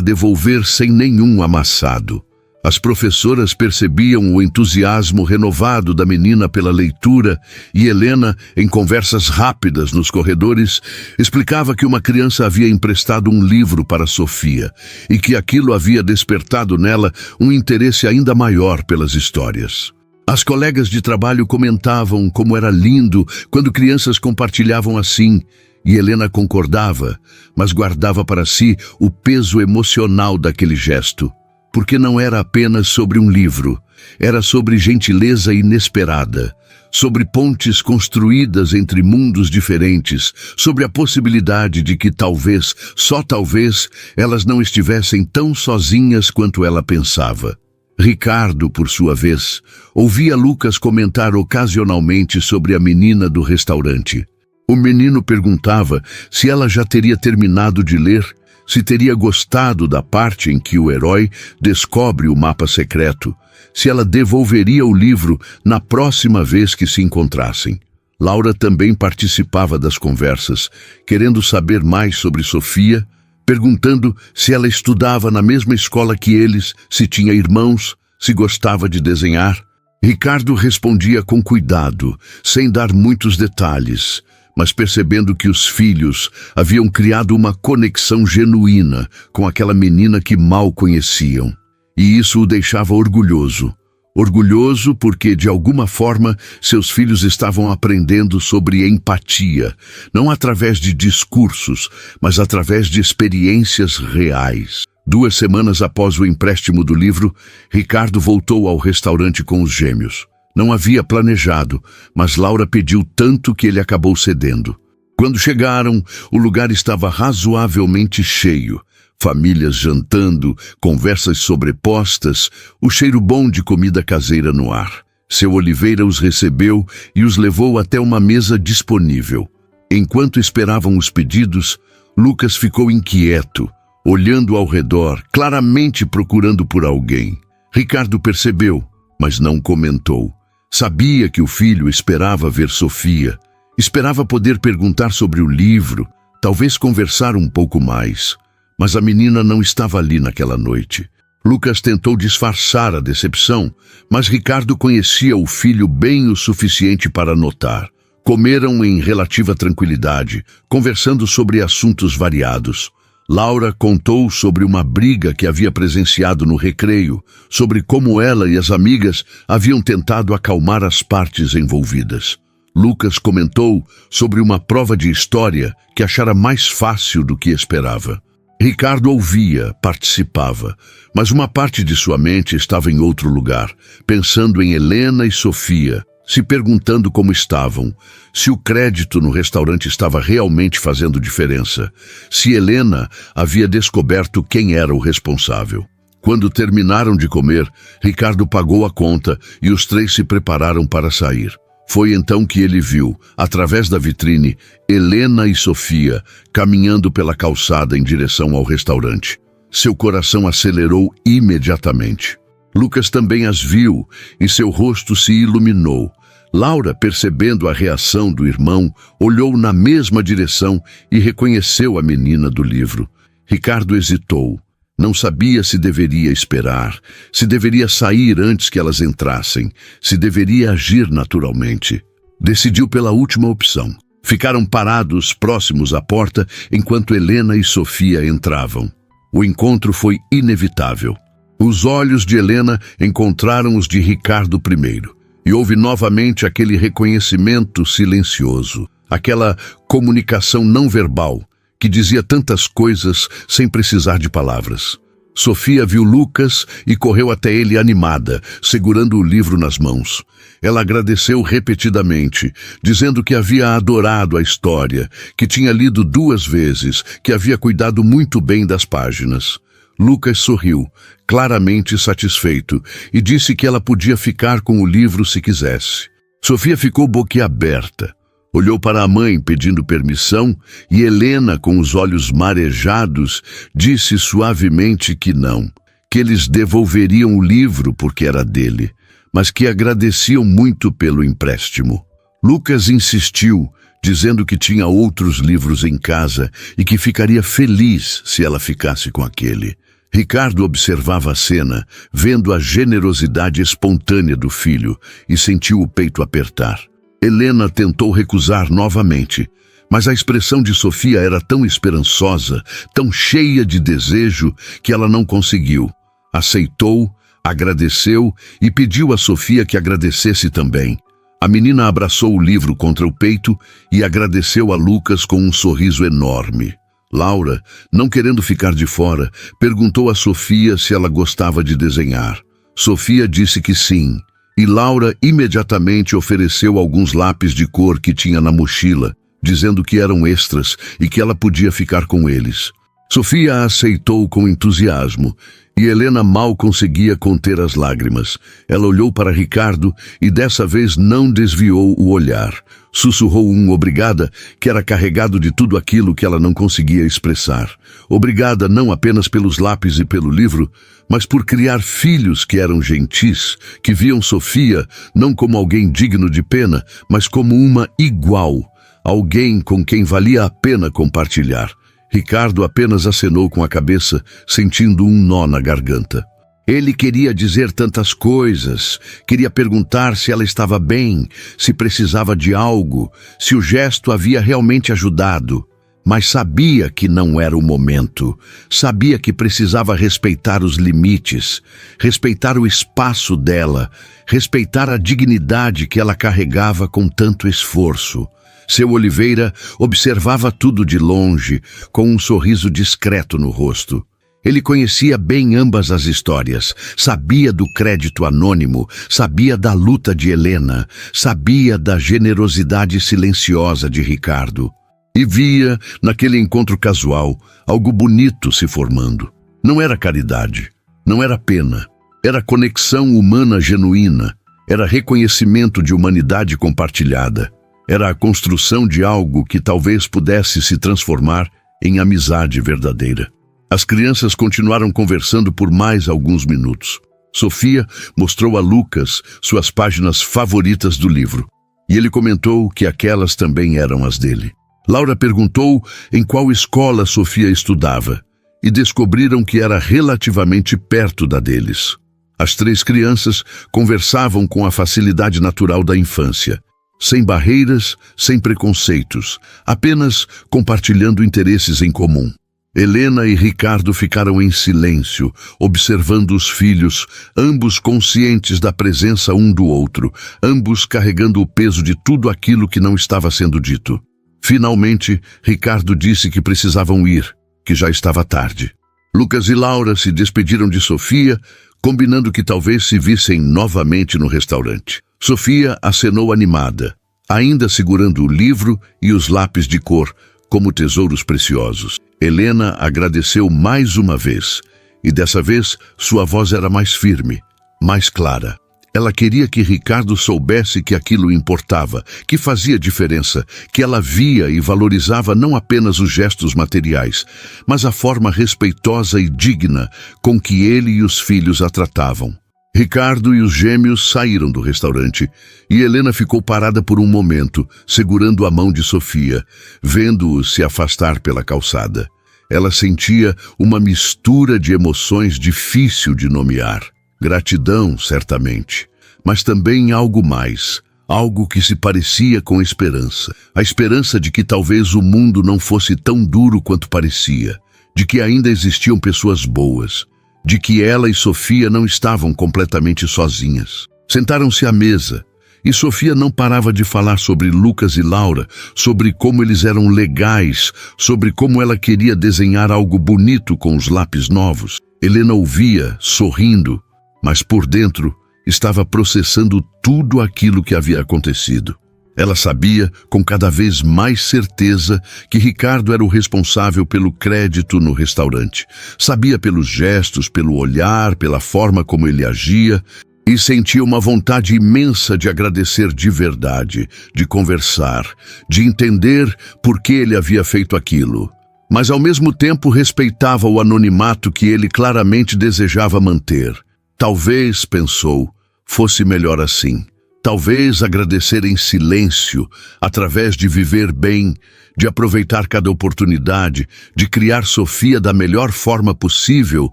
Speaker 1: devolver sem nenhum amassado. As professoras percebiam o entusiasmo renovado da menina pela leitura e Helena, em conversas rápidas nos corredores, explicava que uma criança havia emprestado um livro para Sofia e que aquilo havia despertado nela um interesse ainda maior pelas histórias. As colegas de trabalho comentavam como era lindo quando crianças compartilhavam assim, e Helena concordava, mas guardava para si o peso emocional daquele gesto. Porque não era apenas sobre um livro, era sobre gentileza inesperada, sobre pontes construídas entre mundos diferentes, sobre a possibilidade de que talvez, só talvez, elas não estivessem tão sozinhas quanto ela pensava. Ricardo, por sua vez, ouvia Lucas comentar ocasionalmente sobre a menina do restaurante. O menino perguntava se ela já teria terminado de ler, se teria gostado da parte em que o herói descobre o mapa secreto, se ela devolveria o livro na próxima vez que se encontrassem. Laura também participava das conversas, querendo saber mais sobre Sofia, perguntando se ela estudava na mesma escola que eles, se tinha irmãos, se gostava de desenhar. Ricardo respondia com cuidado, sem dar muitos detalhes, mas percebendo que os filhos haviam criado uma conexão genuína com aquela menina que mal conheciam. E isso o deixava orgulhoso. Orgulhoso porque, de alguma forma, seus filhos estavam aprendendo sobre empatia, não através de discursos, mas através de experiências reais. 2 semanas após o empréstimo do livro, Ricardo voltou ao restaurante com os gêmeos. Não havia planejado, mas Laura pediu tanto que ele acabou cedendo. Quando chegaram, o lugar estava razoavelmente cheio. Famílias jantando, conversas sobrepostas, o cheiro bom de comida caseira no ar. Seu Oliveira os recebeu e os levou até uma mesa disponível. Enquanto esperavam os pedidos, Lucas ficou inquieto, olhando ao redor, claramente procurando por alguém. Ricardo percebeu, mas não comentou. Sabia que o filho esperava ver Sofia, esperava poder perguntar sobre o livro, talvez conversar um pouco mais. Mas a menina não estava ali naquela noite. Lucas tentou disfarçar a decepção, mas Ricardo conhecia o filho bem o suficiente para notar. Comeram em relativa tranquilidade, conversando sobre assuntos variados. Laura contou sobre uma briga que havia presenciado no recreio, sobre como ela e as amigas haviam tentado acalmar as partes envolvidas. Lucas comentou sobre uma prova de história que achara mais fácil do que esperava. Ricardo ouvia, participava, mas uma parte de sua mente estava em outro lugar, pensando em Helena e Sofia, se perguntando como estavam, se o crédito no restaurante estava realmente fazendo diferença, se Helena havia descoberto quem era o responsável. Quando terminaram de comer, Ricardo pagou a conta e os 3 se prepararam para sair. Foi então que ele viu, através da vitrine, Helena e Sofia caminhando pela calçada em direção ao restaurante. Seu coração acelerou imediatamente. Lucas também as viu e seu rosto se iluminou. Laura, percebendo a reação do irmão, olhou na mesma direção e reconheceu a menina do livro. Ricardo hesitou. Não sabia se deveria esperar, se deveria sair antes que elas entrassem, se deveria agir naturalmente. Decidiu pela última opção. Ficaram parados próximos à porta enquanto Helena e Sofia entravam. O encontro foi inevitável. Os olhos de Helena encontraram os de Ricardo primeiro, e houve novamente aquele reconhecimento silencioso, aquela comunicação não verbal, que dizia tantas coisas sem precisar de palavras. Sofia viu Lucas e correu até ele animada, segurando o livro nas mãos. Ela agradeceu repetidamente, dizendo que havia adorado a história, que tinha lido 2 vezes, que havia cuidado muito bem das páginas. Lucas sorriu, claramente satisfeito, e disse que ela podia ficar com o livro se quisesse. Sofia ficou boquiaberta. Olhou para a mãe pedindo permissão e Helena, com os olhos marejados, disse suavemente que não, que eles devolveriam o livro porque era dele, mas que agradeciam muito pelo empréstimo. Lucas insistiu, dizendo que tinha outros livros em casa e que ficaria feliz se ela ficasse com aquele. Ricardo observava a cena, vendo a generosidade espontânea do filho, e sentiu o peito apertar. Helena tentou recusar novamente, mas a expressão de Sofia era tão esperançosa, tão cheia de desejo, que ela não conseguiu. Aceitou, agradeceu e pediu a Sofia que agradecesse também. A menina abraçou o livro contra o peito e agradeceu a Lucas com um sorriso enorme. Laura, não querendo ficar de fora, perguntou a Sofia se ela gostava de desenhar. Sofia disse que sim. E Laura imediatamente ofereceu alguns lápis de cor que tinha na mochila, dizendo que eram extras e que ela podia ficar com eles. Sofia a aceitou com entusiasmo, e Helena mal conseguia conter as lágrimas. Ela olhou para Ricardo e dessa vez não desviou o olhar. Sussurrou um obrigada que era carregado de tudo aquilo que ela não conseguia expressar. Obrigada não apenas pelos lápis e pelo livro, mas por criar filhos que eram gentis, que viam Sofia não como alguém digno de pena, mas como uma igual, alguém com quem valia a pena compartilhar. Ricardo apenas acenou com a cabeça, sentindo um nó na garganta. Ele queria dizer tantas coisas, queria perguntar se ela estava bem, se precisava de algo, se o gesto havia realmente ajudado. mas sabia que não era o momento. Sabia que precisava respeitar os limites, respeitar o espaço dela, respeitar a dignidade que ela carregava com tanto esforço. Seu Oliveira observava tudo de longe, com um sorriso discreto no rosto. Ele conhecia bem ambas as histórias, sabia do crédito anônimo, sabia da luta de Helena, sabia da generosidade silenciosa de Ricardo. E via, naquele encontro casual, algo bonito se formando. Não era caridade, não era pena, era conexão humana genuína, era reconhecimento de humanidade compartilhada, era a construção de algo que talvez pudesse se transformar em amizade verdadeira. As crianças continuaram conversando por mais alguns minutos. Sofia mostrou a Lucas suas páginas favoritas do livro, e ele comentou que aquelas também eram as dele. Laura perguntou em qual escola Sofia estudava, e descobriram que era relativamente perto da deles. As três crianças conversavam com a facilidade natural da infância, sem barreiras, sem preconceitos, apenas compartilhando interesses em comum. Helena e Ricardo ficaram em silêncio, observando os filhos, ambos conscientes da presença um do outro, ambos carregando o peso de tudo aquilo que não estava sendo dito. Finalmente, Ricardo disse que precisavam ir, que já estava tarde. Lucas e Laura se despediram de Sofia, combinando que talvez se vissem novamente no restaurante. Sofia acenou animada, ainda segurando o livro e os lápis de cor, como tesouros preciosos. Helena agradeceu mais uma vez, e dessa vez sua voz era mais firme, mais clara. Ela queria que Ricardo soubesse que aquilo importava, que fazia diferença, que ela via e valorizava não apenas os gestos materiais, mas a forma respeitosa e digna com que ele e os filhos a tratavam. Ricardo e os gêmeos saíram do restaurante e Helena ficou parada por um momento, segurando a mão de Sofia, vendo-o se afastar pela calçada. Ela sentia uma mistura de emoções difícil de nomear. Gratidão, certamente, mas também algo mais, algo que se parecia com esperança. A esperança de que talvez o mundo não fosse tão duro quanto parecia, de que ainda existiam pessoas boas, de que ela e Sofia não estavam completamente sozinhas. Sentaram-se à mesa, e Sofia não parava de falar sobre Lucas e Laura, sobre como eles eram legais, sobre como ela queria desenhar algo bonito com os lápis novos. Helena ouvia, sorrindo, mas por dentro estava processando tudo aquilo que havia acontecido. Ela sabia, com cada vez mais certeza, que Ricardo era o responsável pelo crédito no restaurante. Sabia pelos gestos, pelo olhar, pela forma como ele agia, e sentia uma vontade imensa de agradecer de verdade, de conversar, de entender por que ele havia feito aquilo. Mas ao mesmo tempo respeitava o anonimato que ele claramente desejava manter. Talvez, pensou, fosse melhor assim. Talvez agradecer em silêncio, através de viver bem, de aproveitar cada oportunidade, de criar Sofia da melhor forma possível,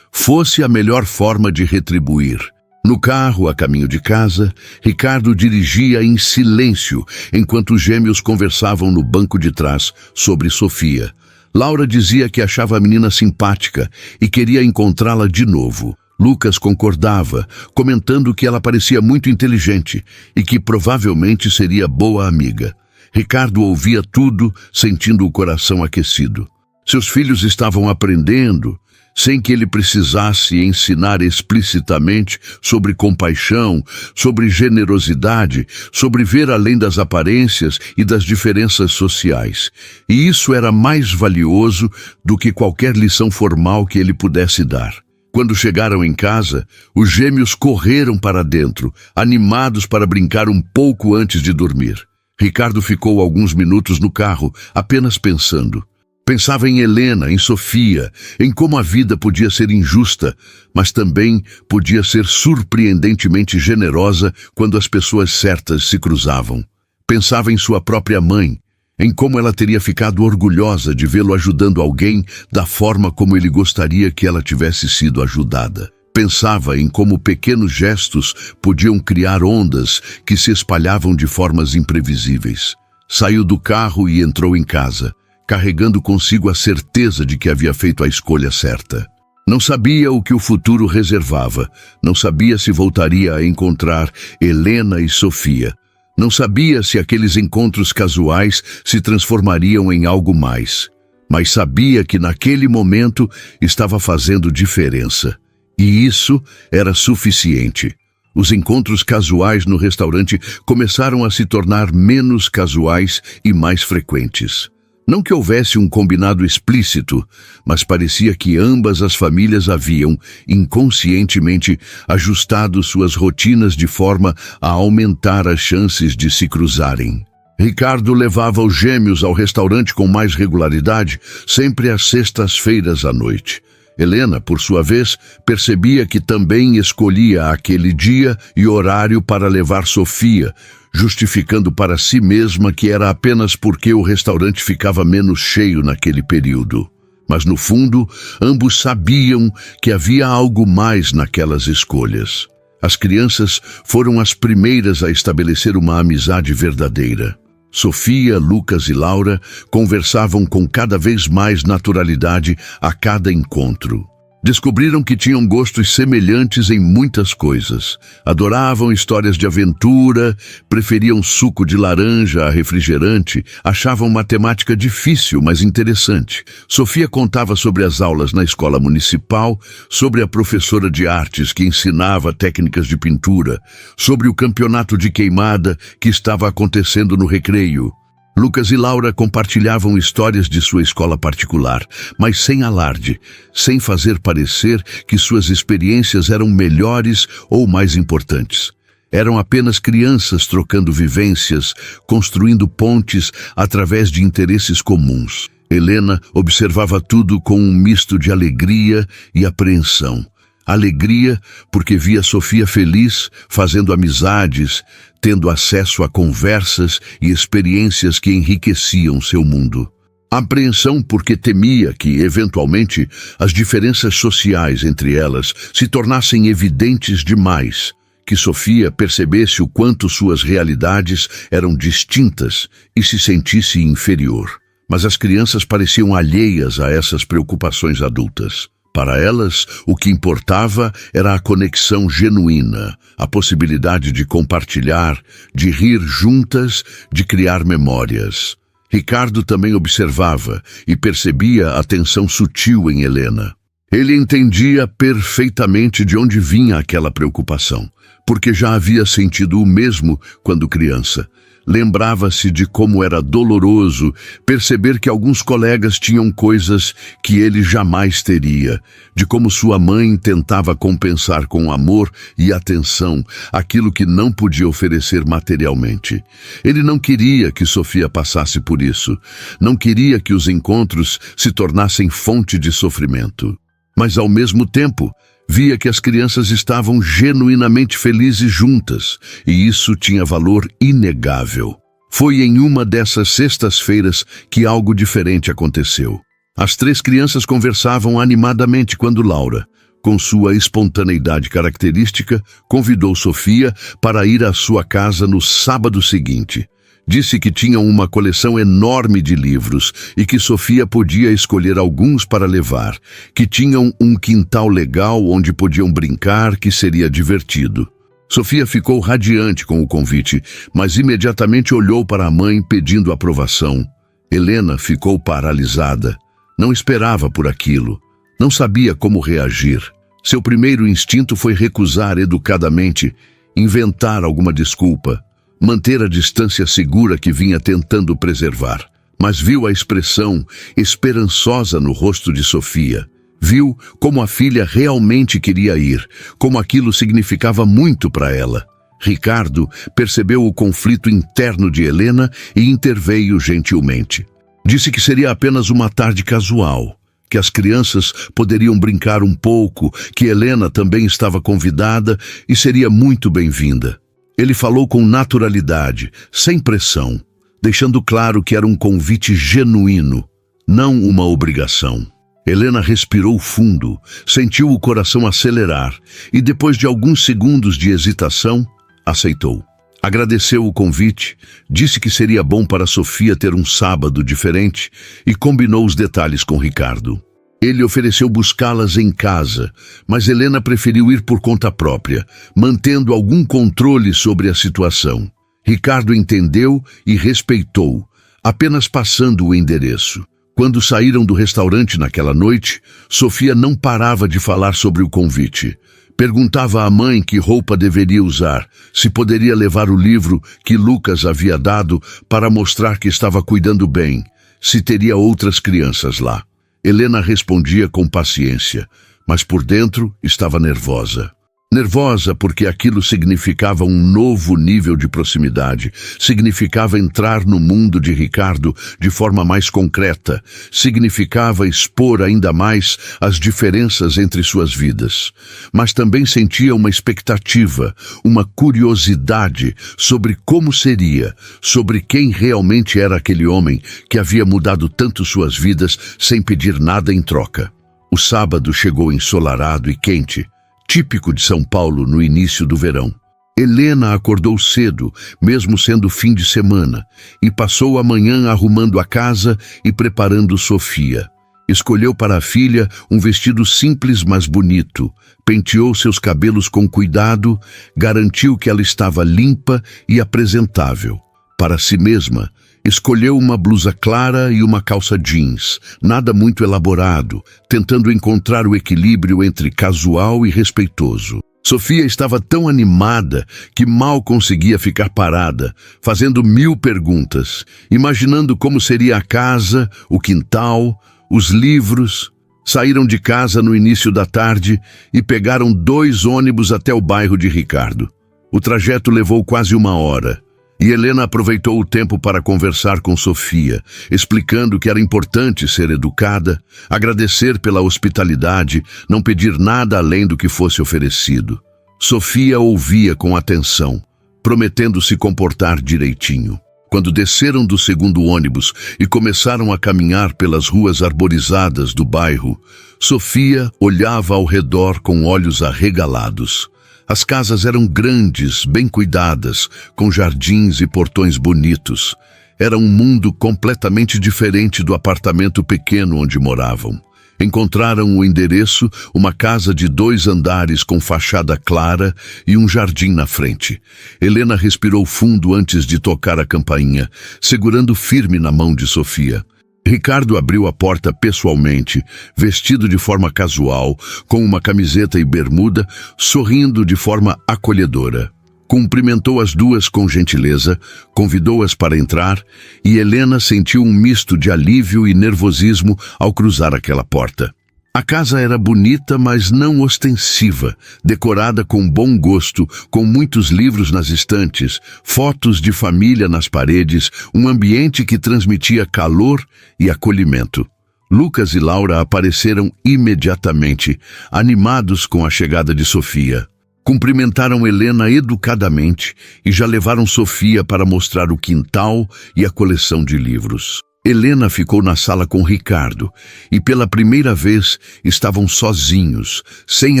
Speaker 1: fosse a melhor forma de retribuir. No carro, a caminho de casa, Ricardo dirigia em silêncio, enquanto os gêmeos conversavam no banco de trás sobre Sofia. Laura dizia que achava a menina simpática e queria encontrá-la de novo. Lucas concordava, comentando que ela parecia muito inteligente e que provavelmente seria boa amiga. Ricardo ouvia tudo, sentindo o coração aquecido. Seus filhos estavam aprendendo, sem que ele precisasse ensinar explicitamente sobre compaixão, sobre generosidade, sobre ver além das aparências e das diferenças sociais. E isso era mais valioso do que qualquer lição formal que ele pudesse dar. Quando chegaram em casa, os gêmeos correram para dentro, animados para brincar um pouco antes de dormir. Ricardo ficou alguns minutos no carro, apenas pensando. Pensava em Helena, em Sofia, em como a vida podia ser injusta, mas também podia ser surpreendentemente generosa quando as pessoas certas se cruzavam. Pensava em sua própria mãe, em como ela teria ficado orgulhosa de vê-lo ajudando alguém da forma como ele gostaria que ela tivesse sido ajudada. Pensava em como pequenos gestos podiam criar ondas que se espalhavam de formas imprevisíveis. Saiu do carro e entrou em casa, carregando consigo a certeza de que havia feito a escolha certa. Não sabia o que o futuro reservava, não sabia se voltaria a encontrar Helena e Sofia. Não sabia se aqueles encontros casuais se transformariam em algo mais. Mas sabia que naquele momento estava fazendo diferença. E isso era suficiente. Os encontros casuais no restaurante começaram a se tornar menos casuais e mais frequentes. Não que houvesse um combinado explícito, mas parecia que ambas as famílias haviam, inconscientemente, ajustado suas rotinas de forma a aumentar as chances de se cruzarem. Ricardo levava os gêmeos ao restaurante com mais regularidade, sempre às sextas-feiras à noite. Helena, por sua vez, percebia que também escolhia aquele dia e horário para levar Sofia, justificando para si mesma que era apenas porque o restaurante ficava menos cheio naquele período. Mas, no fundo, ambos sabiam que havia algo mais naquelas escolhas. As crianças foram as primeiras a estabelecer uma amizade verdadeira. Sofia, Lucas e Laura conversavam com cada vez mais naturalidade a cada encontro. Descobriram que tinham gostos semelhantes em muitas coisas. Adoravam histórias de aventura, preferiam suco de laranja a refrigerante, achavam matemática difícil, mas interessante. Sofia contava sobre as aulas na escola municipal, sobre a professora de artes que ensinava técnicas de pintura, sobre o campeonato de queimada que estava acontecendo no recreio. Lucas e Laura compartilhavam histórias de sua escola particular, mas sem alarde, sem fazer parecer que suas experiências eram melhores ou mais importantes. Eram apenas crianças trocando vivências, construindo pontes através de interesses comuns. Helena observava tudo com um misto de alegria e apreensão. Alegria porque via Sofia feliz, fazendo amizades, tendo acesso a conversas e experiências que enriqueciam seu mundo. Apreensão porque temia que, eventualmente, as diferenças sociais entre elas se tornassem evidentes demais, que Sofia percebesse o quanto suas realidades eram distintas e se sentisse inferior. Mas as crianças pareciam alheias a essas preocupações adultas. Para elas, o que importava era a conexão genuína, a possibilidade de compartilhar, de rir juntas, de criar memórias. Ricardo também observava e percebia a tensão sutil em Helena. Ele entendia perfeitamente de onde vinha aquela preocupação, porque já havia sentido o mesmo quando criança. Lembrava-se de como era doloroso perceber que alguns colegas tinham coisas que ele jamais teria, de como sua mãe tentava compensar com amor e atenção aquilo que não podia oferecer materialmente. Ele não queria que Sofia passasse por isso, não queria que os encontros se tornassem fonte de sofrimento. Mas, ao mesmo tempo, via que as crianças estavam genuinamente felizes juntas, e isso tinha valor inegável. Foi em uma dessas sextas-feiras que algo diferente aconteceu. As três crianças conversavam animadamente quando Laura, com sua espontaneidade característica, convidou Sofia para ir à sua casa no sábado seguinte. Disse que tinham uma coleção enorme de livros e que Sofia podia escolher alguns para levar, que tinham um quintal legal onde podiam brincar, que seria divertido. Sofia ficou radiante com o convite, mas imediatamente olhou para a mãe pedindo aprovação. Helena ficou paralisada. Não esperava por aquilo. Não sabia como reagir. Seu primeiro instinto foi recusar educadamente, inventar alguma desculpa, manter a distância segura que vinha tentando preservar. Mas viu a expressão esperançosa no rosto de Sofia. Viu como a filha realmente queria ir, como aquilo significava muito para ela. Ricardo percebeu o conflito interno de Helena e interveio gentilmente. Disse que seria apenas uma tarde casual, que as crianças poderiam brincar um pouco, que Helena também estava convidada e seria muito bem-vinda. Ele falou com naturalidade, sem pressão, deixando claro que era um convite genuíno, não uma obrigação. Helena respirou fundo, sentiu o coração acelerar e, depois de alguns segundos de hesitação, aceitou. Agradeceu o convite, disse que seria bom para Sofia ter um sábado diferente e combinou os detalhes com Ricardo. Ele ofereceu buscá-las em casa, mas Helena preferiu ir por conta própria, mantendo algum controle sobre a situação. Ricardo entendeu e respeitou, apenas passando o endereço. Quando saíram do restaurante naquela noite, Sofia não parava de falar sobre o convite. Perguntava à mãe que roupa deveria usar, se poderia levar o livro que Lucas havia dado para mostrar que estava cuidando bem, se teria outras crianças lá. Helena respondia com paciência, mas por dentro estava nervosa. Nervosa porque aquilo significava um novo nível de proximidade, significava entrar no mundo de Ricardo de forma mais concreta, significava expor ainda mais as diferenças entre suas vidas. Mas também sentia uma expectativa, uma curiosidade sobre como seria, sobre quem realmente era aquele homem que havia mudado tanto suas vidas sem pedir nada em troca. O sábado chegou ensolarado e quente, típico de São Paulo no início do verão. Helena acordou cedo, mesmo sendo fim de semana, e passou a manhã arrumando a casa e preparando Sofia. Escolheu para a filha um vestido simples mas bonito, penteou seus cabelos com cuidado, garantiu que ela estava limpa e apresentável. Para si mesma, escolheu uma blusa clara e uma calça jeans, nada muito elaborado, tentando encontrar o equilíbrio entre casual e respeitoso. Sofia estava tão animada que mal conseguia ficar parada, fazendo 1000 perguntas, imaginando como seria a casa, o quintal, os livros. Saíram de casa no início da tarde e pegaram 2 ônibus até o bairro de Ricardo. O trajeto levou quase 1 hora. E Helena aproveitou o tempo para conversar com Sofia, explicando que era importante ser educada, agradecer pela hospitalidade, não pedir nada além do que fosse oferecido. Sofia ouvia com atenção, prometendo se comportar direitinho. Quando desceram do segundo ônibus e começaram a caminhar pelas ruas arborizadas do bairro, Sofia olhava ao redor com olhos arregalados. As casas eram grandes, bem cuidadas, com jardins e portões bonitos. Era um mundo completamente diferente do apartamento pequeno onde moravam. Encontraram o endereço, uma casa de 2 andares com fachada clara e um jardim na frente. Helena respirou fundo antes de tocar a campainha, segurando firme na mão de Sofia. Ricardo abriu a porta pessoalmente, vestido de forma casual, com uma camiseta e bermuda, sorrindo de forma acolhedora. Cumprimentou as duas com gentileza, convidou-as para entrar, e Helena sentiu um misto de alívio e nervosismo ao cruzar aquela porta. A casa era bonita, mas não ostensiva, decorada com bom gosto, com muitos livros nas estantes, fotos de família nas paredes, um ambiente que transmitia calor e acolhimento. Lucas e Laura apareceram imediatamente, animados com a chegada de Sofia. Cumprimentaram Helena educadamente e já levaram Sofia para mostrar o quintal e a coleção de livros. Helena ficou na sala com Ricardo e pela primeira vez estavam sozinhos, sem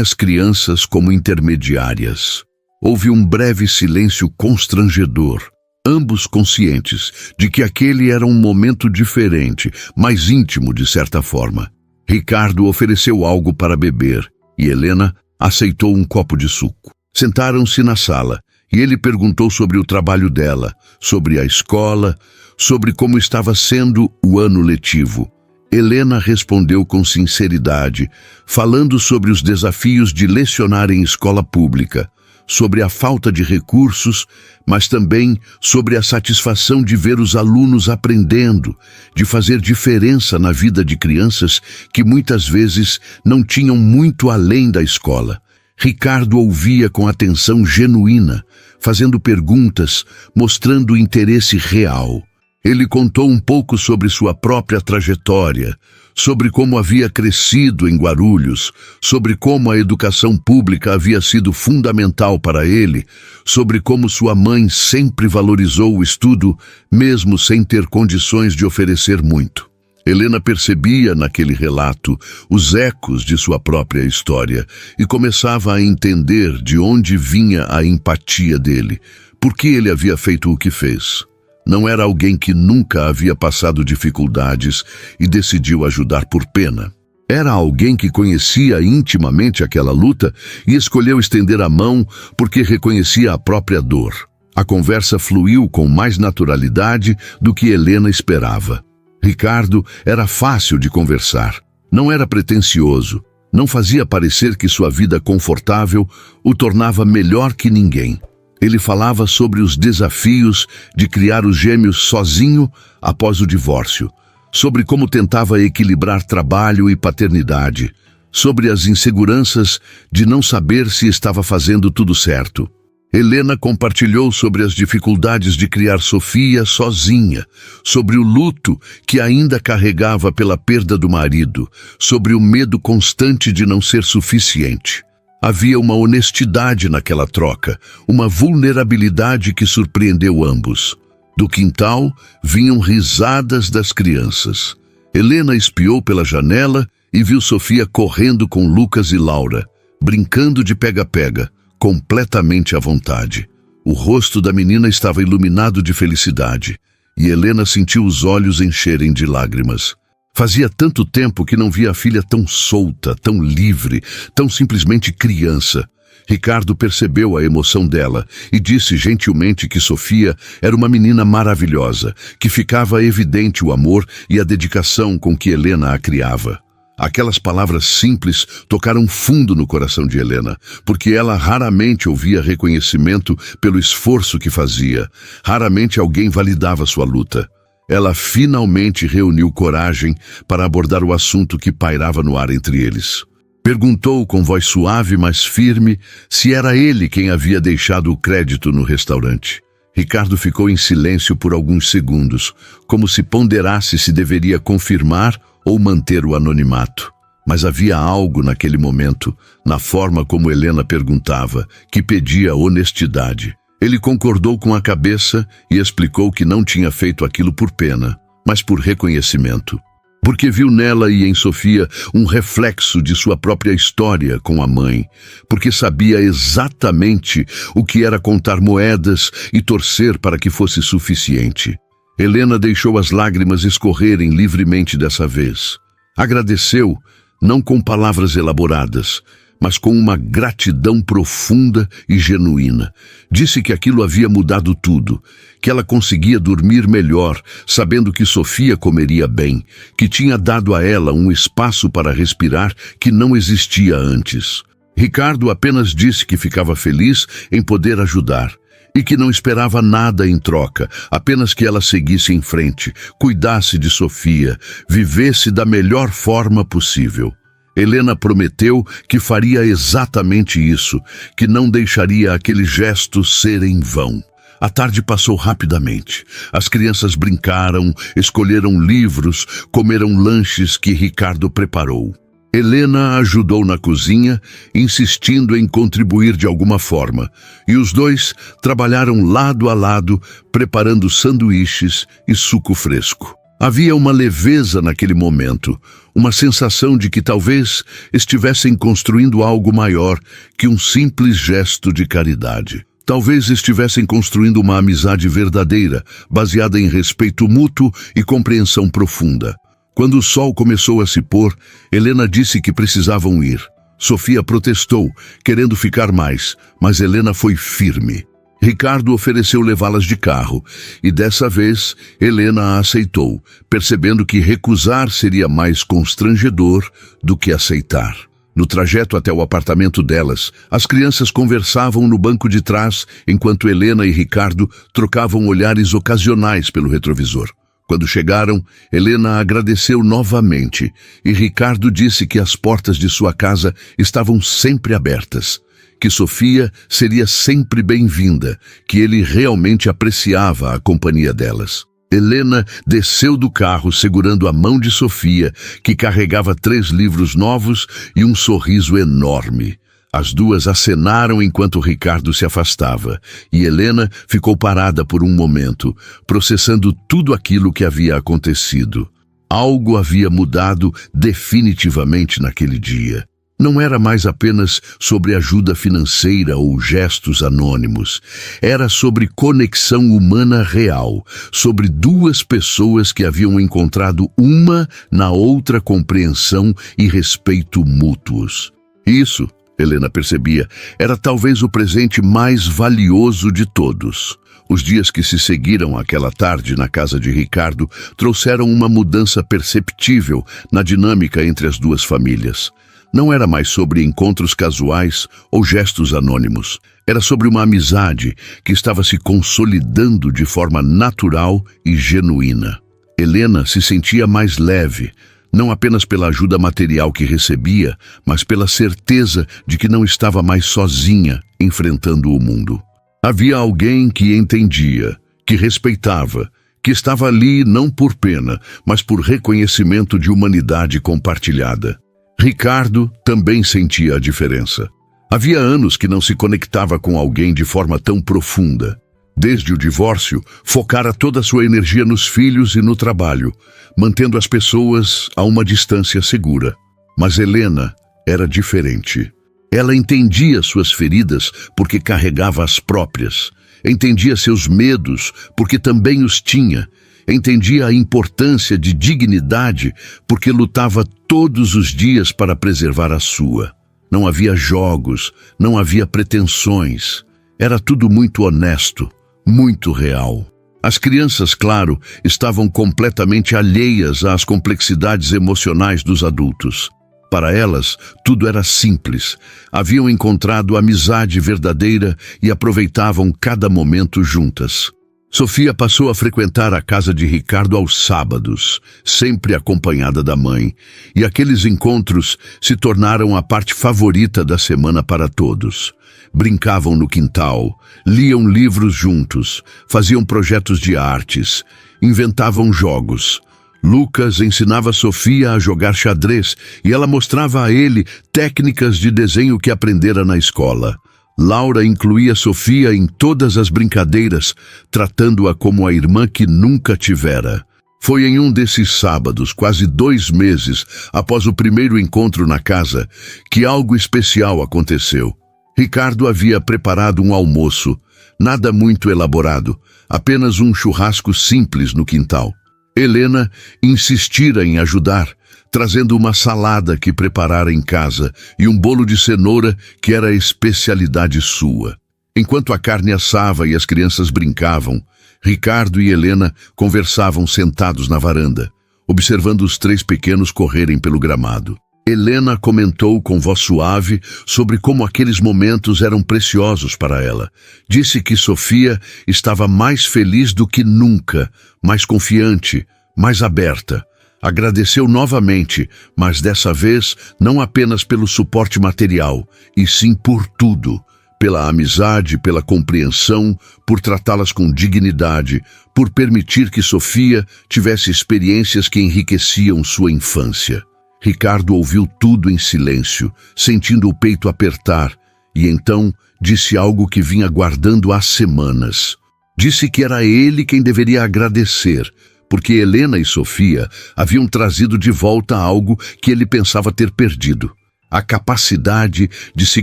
Speaker 1: as crianças como intermediárias. Houve um breve silêncio constrangedor, ambos conscientes de que aquele era um momento diferente, mais íntimo de certa forma. Ricardo ofereceu algo para beber e Helena aceitou um copo de suco. Sentaram-se na sala e ele perguntou sobre o trabalho dela, sobre a escola, sobre como estava sendo o ano letivo. Helena respondeu com sinceridade, falando sobre os desafios de lecionar em escola pública, sobre a falta de recursos, mas também sobre a satisfação de ver os alunos aprendendo, de fazer diferença na vida de crianças que muitas vezes não tinham muito além da escola. Ricardo ouvia com atenção genuína, fazendo perguntas, mostrando interesse real. Ele contou um pouco sobre sua própria trajetória, sobre como havia crescido em Guarulhos, sobre como a educação pública havia sido fundamental para ele, sobre como sua mãe sempre valorizou o estudo, mesmo sem ter condições de oferecer muito. Helena percebia naquele relato os ecos de sua própria história e começava a entender de onde vinha a empatia dele, Por que ele havia feito o que fez? Não era alguém que nunca havia passado dificuldades e decidiu ajudar por pena. Era alguém que conhecia intimamente aquela luta e escolheu estender a mão porque reconhecia a própria dor. A conversa fluiu com mais naturalidade do que Helena esperava. Ricardo era fácil de conversar. Não era pretensioso. Não fazia parecer que sua vida confortável o tornava melhor que ninguém. Ele falava sobre os desafios de criar os gêmeos sozinho após o divórcio, sobre como tentava equilibrar trabalho e paternidade, sobre as inseguranças de não saber se estava fazendo tudo certo. Helena compartilhou sobre as dificuldades de criar Sofia sozinha, sobre o luto que ainda carregava pela perda do marido, sobre o medo constante de não ser suficiente. Havia uma honestidade naquela troca, uma vulnerabilidade que surpreendeu ambos. Do quintal vinham risadas das crianças. Helena espiou pela janela e viu Sofia correndo com Lucas e Laura, brincando de pega-pega, completamente à vontade. O rosto da menina estava iluminado de felicidade, e Helena sentiu os olhos encherem de lágrimas. Fazia tanto tempo que não via a filha tão solta, tão livre, tão simplesmente criança. Ricardo percebeu a emoção dela e disse gentilmente que Sofia era uma menina maravilhosa, que ficava evidente o amor e a dedicação com que Helena a criava. Aquelas palavras simples tocaram fundo no coração de Helena, porque ela raramente ouvia reconhecimento pelo esforço que fazia. Raramente alguém validava sua luta. Ela finalmente reuniu coragem para abordar o assunto que pairava no ar entre eles. Perguntou com voz suave, mas firme, se era ele quem havia deixado o crédito no restaurante. Ricardo ficou em silêncio por alguns segundos, como se ponderasse se deveria confirmar ou manter o anonimato. Mas havia algo naquele momento, na forma como Helena perguntava, que pedia honestidade. Ele concordou com a cabeça e explicou que não tinha feito aquilo por pena, mas por reconhecimento. Porque viu nela e em Sofia um reflexo de sua própria história com a mãe, porque sabia exatamente o que era contar moedas e torcer para que fosse suficiente. Helena deixou as lágrimas escorrerem livremente dessa vez. Agradeceu, não com palavras elaboradas, mas com uma gratidão profunda e genuína. Disse que aquilo havia mudado tudo, que ela conseguia dormir melhor, sabendo que Sofia comeria bem, que tinha dado a ela um espaço para respirar que não existia antes. Ricardo apenas disse que ficava feliz em poder ajudar, e que não esperava nada em troca, apenas que ela seguisse em frente, cuidasse de Sofia, vivesse da melhor forma possível. Helena prometeu que faria exatamente isso, que não deixaria aquele gesto ser em vão. A tarde passou rapidamente. As crianças brincaram, escolheram livros, comeram lanches que Ricardo preparou. Helena ajudou na cozinha, insistindo em contribuir de alguma forma, e os dois trabalharam lado a lado, preparando sanduíches e suco fresco. Havia uma leveza naquele momento, uma sensação de que talvez estivessem construindo algo maior que um simples gesto de caridade. Talvez estivessem construindo uma amizade verdadeira, baseada em respeito mútuo e compreensão profunda. Quando o sol começou a se pôr, Helena disse que precisavam ir. Sofia protestou, querendo ficar mais, mas Helena foi firme. Ricardo ofereceu levá-las de carro, e dessa vez Helena a aceitou, percebendo que recusar seria mais constrangedor do que aceitar. No trajeto até o apartamento delas, as crianças conversavam no banco de trás, enquanto Helena e Ricardo trocavam olhares ocasionais pelo retrovisor. Quando chegaram, Helena agradeceu novamente, e Ricardo disse que as portas de sua casa estavam sempre abertas, que Sofia seria sempre bem-vinda, que ele realmente apreciava a companhia delas. Helena desceu do carro segurando a mão de Sofia, que carregava 3 livros novos e um sorriso enorme. As duas acenaram enquanto Ricardo se afastava, e Helena ficou parada por um momento, processando tudo aquilo que havia acontecido. Algo havia mudado definitivamente naquele dia. Não era mais apenas sobre ajuda financeira ou gestos anônimos. Era sobre conexão humana real, sobre duas pessoas que haviam encontrado uma na outra compreensão e respeito mútuos. Isso, Helena percebia, era talvez o presente mais valioso de todos. Os dias que se seguiram àquela tarde na casa de Ricardo trouxeram uma mudança perceptível na dinâmica entre as duas famílias. Não era mais sobre encontros casuais ou gestos anônimos. Era sobre uma amizade que estava se consolidando de forma natural e genuína. Helena se sentia mais leve, não apenas pela ajuda material que recebia, mas pela certeza de que não estava mais sozinha enfrentando o mundo. Havia alguém que entendia, que respeitava, que estava ali não por pena, mas por reconhecimento de humanidade compartilhada. Ricardo também sentia a diferença. Havia anos que não se conectava com alguém de forma tão profunda. Desde o divórcio, focara toda a sua energia nos filhos e no trabalho, mantendo as pessoas a uma distância segura. Mas Helena era diferente. Ela entendia suas feridas porque carregava as próprias. Entendia seus medos porque também os tinha. Entendia a importância de dignidade porque lutava todos os dias para preservar a sua. Não havia jogos, não havia pretensões. Era tudo muito honesto, muito real. As crianças, claro, estavam completamente alheias às complexidades emocionais dos adultos. Para elas, tudo era simples. Haviam encontrado amizade verdadeira e aproveitavam cada momento juntas. Sofia passou a frequentar a casa de Ricardo aos sábados, sempre acompanhada da mãe, e aqueles encontros se tornaram a parte favorita da semana para todos. Brincavam no quintal, liam livros juntos, faziam projetos de artes, inventavam jogos. Lucas ensinava Sofia a jogar xadrez e ela mostrava a ele técnicas de desenho que aprendera na escola. Laura incluía Sofia em todas as brincadeiras, tratando-a como a irmã que nunca tivera. Foi em um desses sábados, quase 2 meses após o primeiro encontro na casa, que algo especial aconteceu. Ricardo havia preparado um almoço, nada muito elaborado, apenas um churrasco simples no quintal. Helena insistira em ajudar, trazendo uma salada que preparara em casa e um bolo de cenoura que era especialidade sua. Enquanto a carne assava e as crianças brincavam, Ricardo e Helena conversavam sentados na varanda, observando os 3 pequenos correrem pelo gramado. Helena comentou com voz suave sobre como aqueles momentos eram preciosos para ela. Disse que Sofia estava mais feliz do que nunca, mais confiante, mais aberta. Agradeceu novamente, mas dessa vez não apenas pelo suporte material, e sim por tudo. Pela amizade, pela compreensão, por tratá-las com dignidade, por permitir que Sofia tivesse experiências que enriqueciam sua infância. Ricardo ouviu tudo em silêncio, sentindo o peito apertar, e então disse algo que vinha guardando há semanas. Disse que era ele quem deveria agradecer, porque Helena e Sofia haviam trazido de volta algo que ele pensava ter perdido. A capacidade de se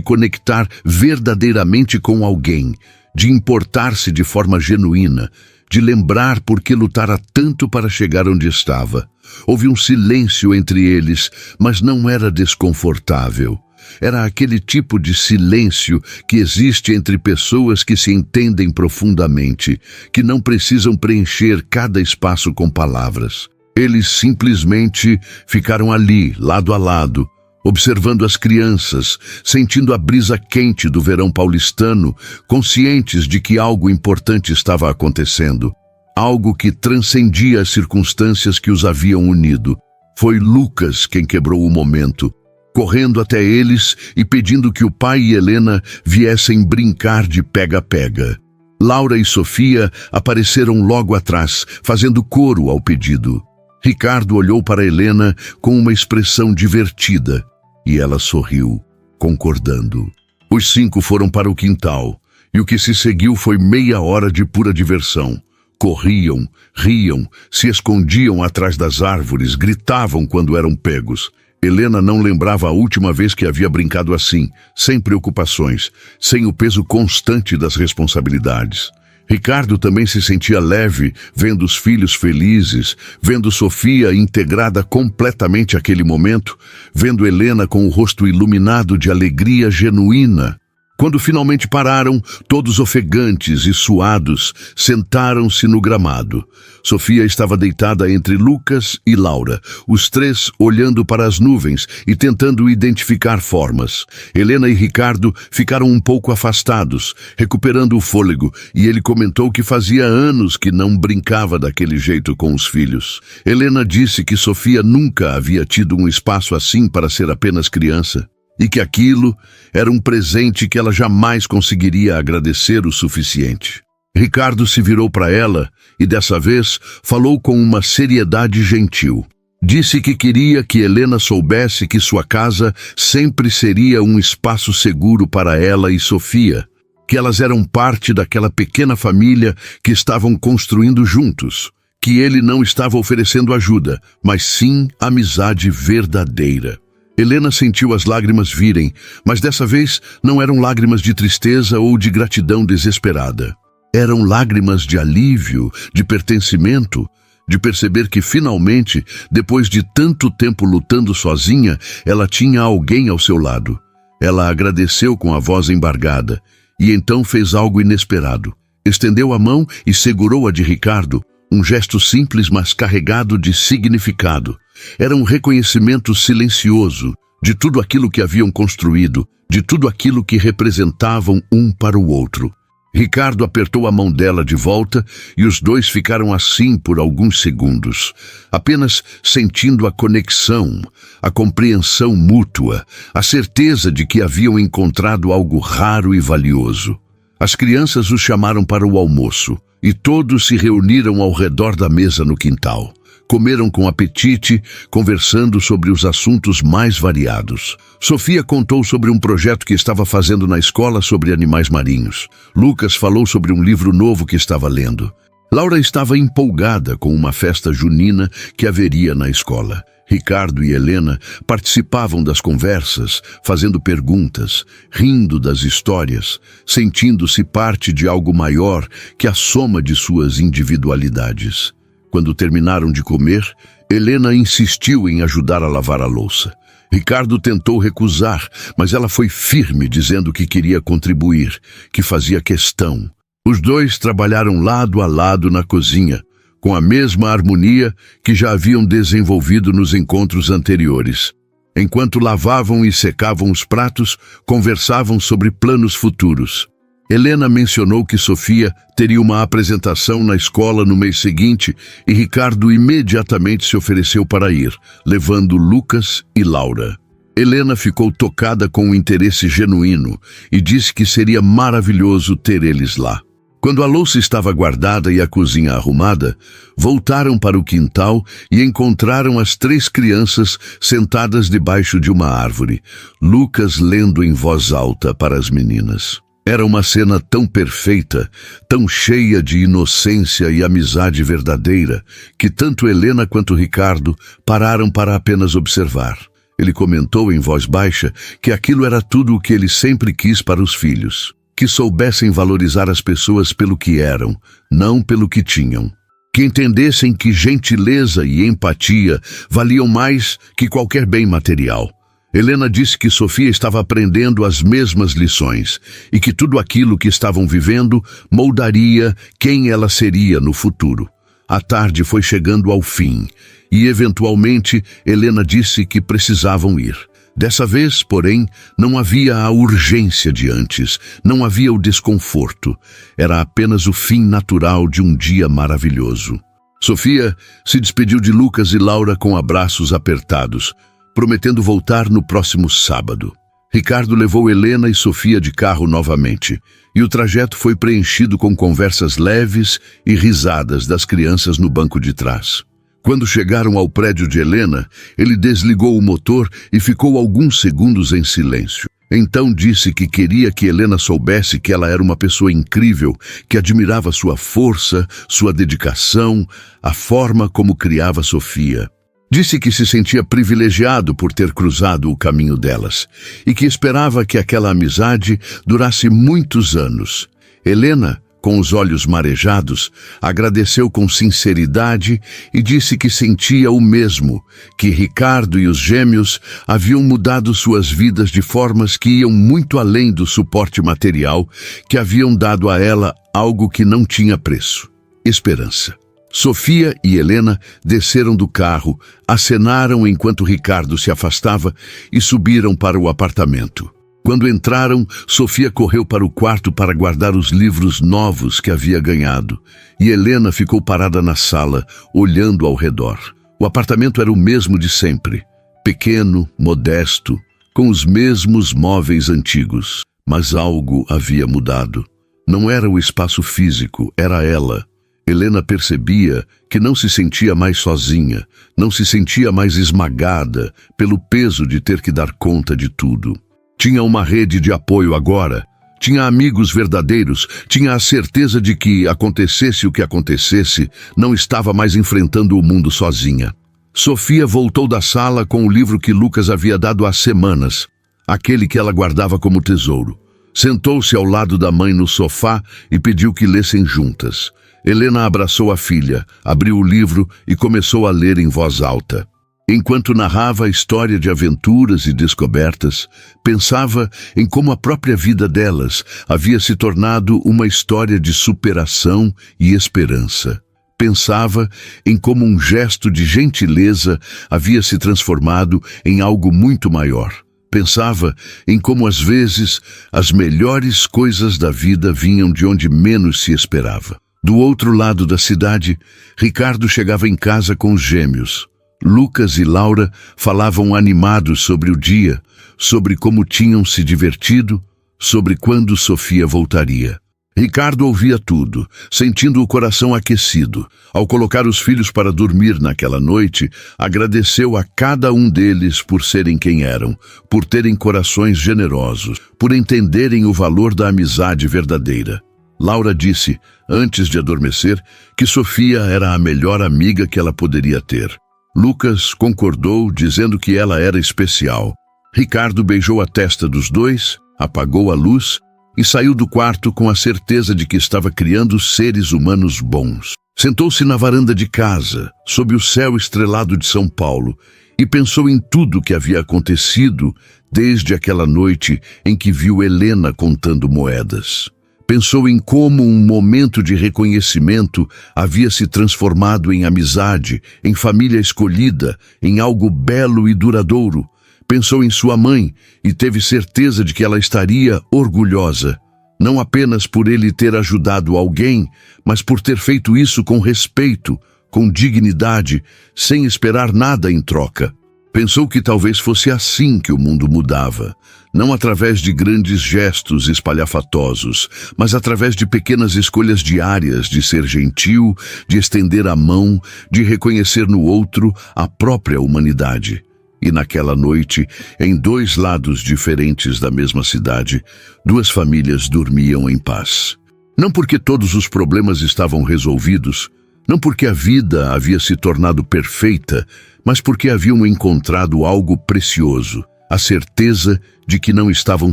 Speaker 1: conectar verdadeiramente com alguém, de importar-se de forma genuína, de lembrar por que lutara tanto para chegar onde estava. Houve um silêncio entre eles, mas não era desconfortável. Era aquele tipo de silêncio que existe entre pessoas que se entendem profundamente, que não precisam preencher cada espaço com palavras. Eles simplesmente ficaram ali, lado a lado, observando as crianças, sentindo a brisa quente do verão paulistano, conscientes de que algo importante estava acontecendo. Algo que transcendia as circunstâncias que os haviam unido. Foi Lucas quem quebrou o momento, correndo até eles e pedindo que o pai e Helena viessem brincar de pega-pega. Laura e Sofia apareceram logo atrás, fazendo coro ao pedido. Ricardo olhou para Helena com uma expressão divertida e ela sorriu, concordando. Os 5 foram para o quintal e o que se seguiu foi meia hora de pura diversão. Corriam, riam, se escondiam atrás das árvores, gritavam quando eram pegos. Helena não lembrava a última vez que havia brincado assim, sem preocupações, sem o peso constante das responsabilidades. Ricardo também se sentia leve, vendo os filhos felizes, vendo Sofia integrada completamente àquele momento, vendo Helena com o rosto iluminado de alegria genuína. Quando finalmente pararam, todos ofegantes e suados, sentaram-se no gramado. Sofia estava deitada entre Lucas e Laura, os três olhando para as nuvens e tentando identificar formas. Helena e Ricardo ficaram um pouco afastados, recuperando o fôlego, e ele comentou que fazia anos que não brincava daquele jeito com os filhos. Helena disse que Sofia nunca havia tido um espaço assim para ser apenas criança, e que aquilo era um presente que ela jamais conseguiria agradecer o suficiente. Ricardo se virou para ela e, dessa vez, falou com uma seriedade gentil. Disse que queria que Helena soubesse que sua casa sempre seria um espaço seguro para ela e Sofia, que elas eram parte daquela pequena família que estavam construindo juntos, que ele não estava oferecendo ajuda, mas sim amizade verdadeira. Helena sentiu as lágrimas virem, mas dessa vez não eram lágrimas de tristeza ou de gratidão desesperada. Eram lágrimas de alívio, de pertencimento, de perceber que finalmente, depois de tanto tempo lutando sozinha, ela tinha alguém ao seu lado. Ela agradeceu com a voz embargada, e então fez algo inesperado. Estendeu a mão e segurou a de Ricardo, um gesto simples, mas carregado de significado. Era um reconhecimento silencioso de tudo aquilo que haviam construído, de tudo aquilo que representavam um para o outro. Ricardo apertou a mão dela de volta e os dois ficaram assim por alguns segundos, apenas sentindo a conexão, a compreensão mútua, a certeza de que haviam encontrado algo raro e valioso. As crianças os chamaram para o almoço e todos se reuniram ao redor da mesa no quintal. Comeram com apetite, conversando sobre os assuntos mais variados. Sofia contou sobre um projeto que estava fazendo na escola sobre animais marinhos. Lucas falou sobre um livro novo que estava lendo. Laura estava empolgada com uma festa junina que haveria na escola. Ricardo e Helena participavam das conversas, fazendo perguntas, rindo das histórias, sentindo-se parte de algo maior que a soma de suas individualidades. Quando terminaram de comer, Helena insistiu em ajudar a lavar a louça. Ricardo tentou recusar, mas ela foi firme, dizendo que queria contribuir, que fazia questão. Os dois trabalharam lado a lado na cozinha, com a mesma harmonia que já haviam desenvolvido nos encontros anteriores. Enquanto lavavam e secavam os pratos, conversavam sobre planos futuros. Helena mencionou que Sofia teria uma apresentação na escola no mês seguinte e Ricardo imediatamente se ofereceu para ir, levando Lucas e Laura. Helena ficou tocada com um interesse genuíno e disse que seria maravilhoso ter eles lá. Quando a louça estava guardada e a cozinha arrumada, voltaram para o quintal e encontraram as 3 crianças sentadas debaixo de uma árvore, Lucas lendo em voz alta para as meninas. Era uma cena tão perfeita, tão cheia de inocência e amizade verdadeira, que tanto Helena quanto Ricardo pararam para apenas observar. Ele comentou em voz baixa que aquilo era tudo o que ele sempre quis para os filhos, que soubessem valorizar as pessoas pelo que eram, não pelo que tinham. Que entendessem que gentileza e empatia valiam mais que qualquer bem material. Helena disse que Sofia estava aprendendo as mesmas lições e que tudo aquilo que estavam vivendo moldaria quem ela seria no futuro. A tarde foi chegando ao fim e, eventualmente, Helena disse que precisavam ir. Dessa vez, porém, não havia a urgência de antes, não havia o desconforto. Era apenas o fim natural de um dia maravilhoso. Sofia se despediu de Lucas e Laura com abraços apertados, prometendo voltar no próximo sábado. Ricardo levou Helena e Sofia de carro novamente, e o trajeto foi preenchido com conversas leves e risadas das crianças no banco de trás. Quando chegaram ao prédio de Helena, ele desligou o motor e ficou alguns segundos em silêncio. Então disse que queria que Helena soubesse que ela era uma pessoa incrível, que admirava sua força, sua dedicação, a forma como criava Sofia. Disse que se sentia privilegiado por ter cruzado o caminho delas e que esperava que aquela amizade durasse muitos anos. Helena, com os olhos marejados, agradeceu com sinceridade e disse que sentia o mesmo, que Ricardo e os gêmeos haviam mudado suas vidas de formas que iam muito além do suporte material, que haviam dado a ela algo que não tinha preço: esperança. Sofia e Helena desceram do carro, acenaram enquanto Ricardo se afastava e subiram para o apartamento. Quando entraram, Sofia correu para o quarto para guardar os livros novos que havia ganhado, e Helena ficou parada na sala, olhando ao redor. O apartamento era o mesmo de sempre, pequeno, modesto, com os mesmos móveis antigos. Mas algo havia mudado. Não era o espaço físico, era ela. Helena percebia que não se sentia mais sozinha, não se sentia mais esmagada pelo peso de ter que dar conta de tudo. Tinha uma rede de apoio agora, tinha amigos verdadeiros, tinha a certeza de que, acontecesse o que acontecesse, não estava mais enfrentando o mundo sozinha. Sofia voltou da sala com o livro que Lucas havia dado há semanas, aquele que ela guardava como tesouro. Sentou-se ao lado da mãe no sofá e pediu que lessem juntas. Helena abraçou a filha, abriu o livro e começou a ler em voz alta. Enquanto narrava a história de aventuras e descobertas, pensava em como a própria vida delas havia se tornado uma história de superação e esperança. Pensava em como um gesto de gentileza havia se transformado em algo muito maior. Pensava em como às vezes as melhores coisas da vida vinham de onde menos se esperava. Do outro lado da cidade, Ricardo chegava em casa com os gêmeos. Lucas e Laura falavam animados sobre o dia, sobre como tinham se divertido, sobre quando Sofia voltaria. Ricardo ouvia tudo, sentindo o coração aquecido. Ao colocar os filhos para dormir naquela noite, agradeceu a cada um deles por serem quem eram, por terem corações generosos, por entenderem o valor da amizade verdadeira. Laura disse, antes de adormecer, que Sofia era a melhor amiga que ela poderia ter. Lucas concordou, dizendo que ela era especial. Ricardo beijou a testa dos dois, apagou a luz e saiu do quarto com a certeza de que estava criando seres humanos bons. Sentou-se na varanda de casa, sob o céu estrelado de São Paulo, e pensou em tudo que havia acontecido desde aquela noite em que viu Helena contando moedas. Pensou em como um momento de reconhecimento havia se transformado em amizade, em família escolhida, em algo belo e duradouro. Pensou em sua mãe e teve certeza de que ela estaria orgulhosa, não apenas por ele ter ajudado alguém, mas por ter feito isso com respeito, com dignidade, sem esperar nada em troca. Pensou que talvez fosse assim que o mundo mudava, não através de grandes gestos espalhafatosos, mas através de pequenas escolhas diárias de ser gentil, de estender a mão, de reconhecer no outro a própria humanidade. E naquela noite, em dois lados diferentes da mesma cidade, duas famílias dormiam em paz. Não porque todos os problemas estavam resolvidos, não porque a vida havia se tornado perfeita, mas porque haviam encontrado algo precioso, a certeza de que não estavam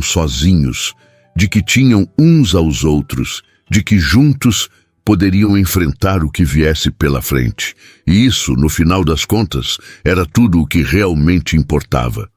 Speaker 1: sozinhos, de que tinham uns aos outros, de que juntos poderiam enfrentar o que viesse pela frente. E isso, no final das contas, era tudo o que realmente importava.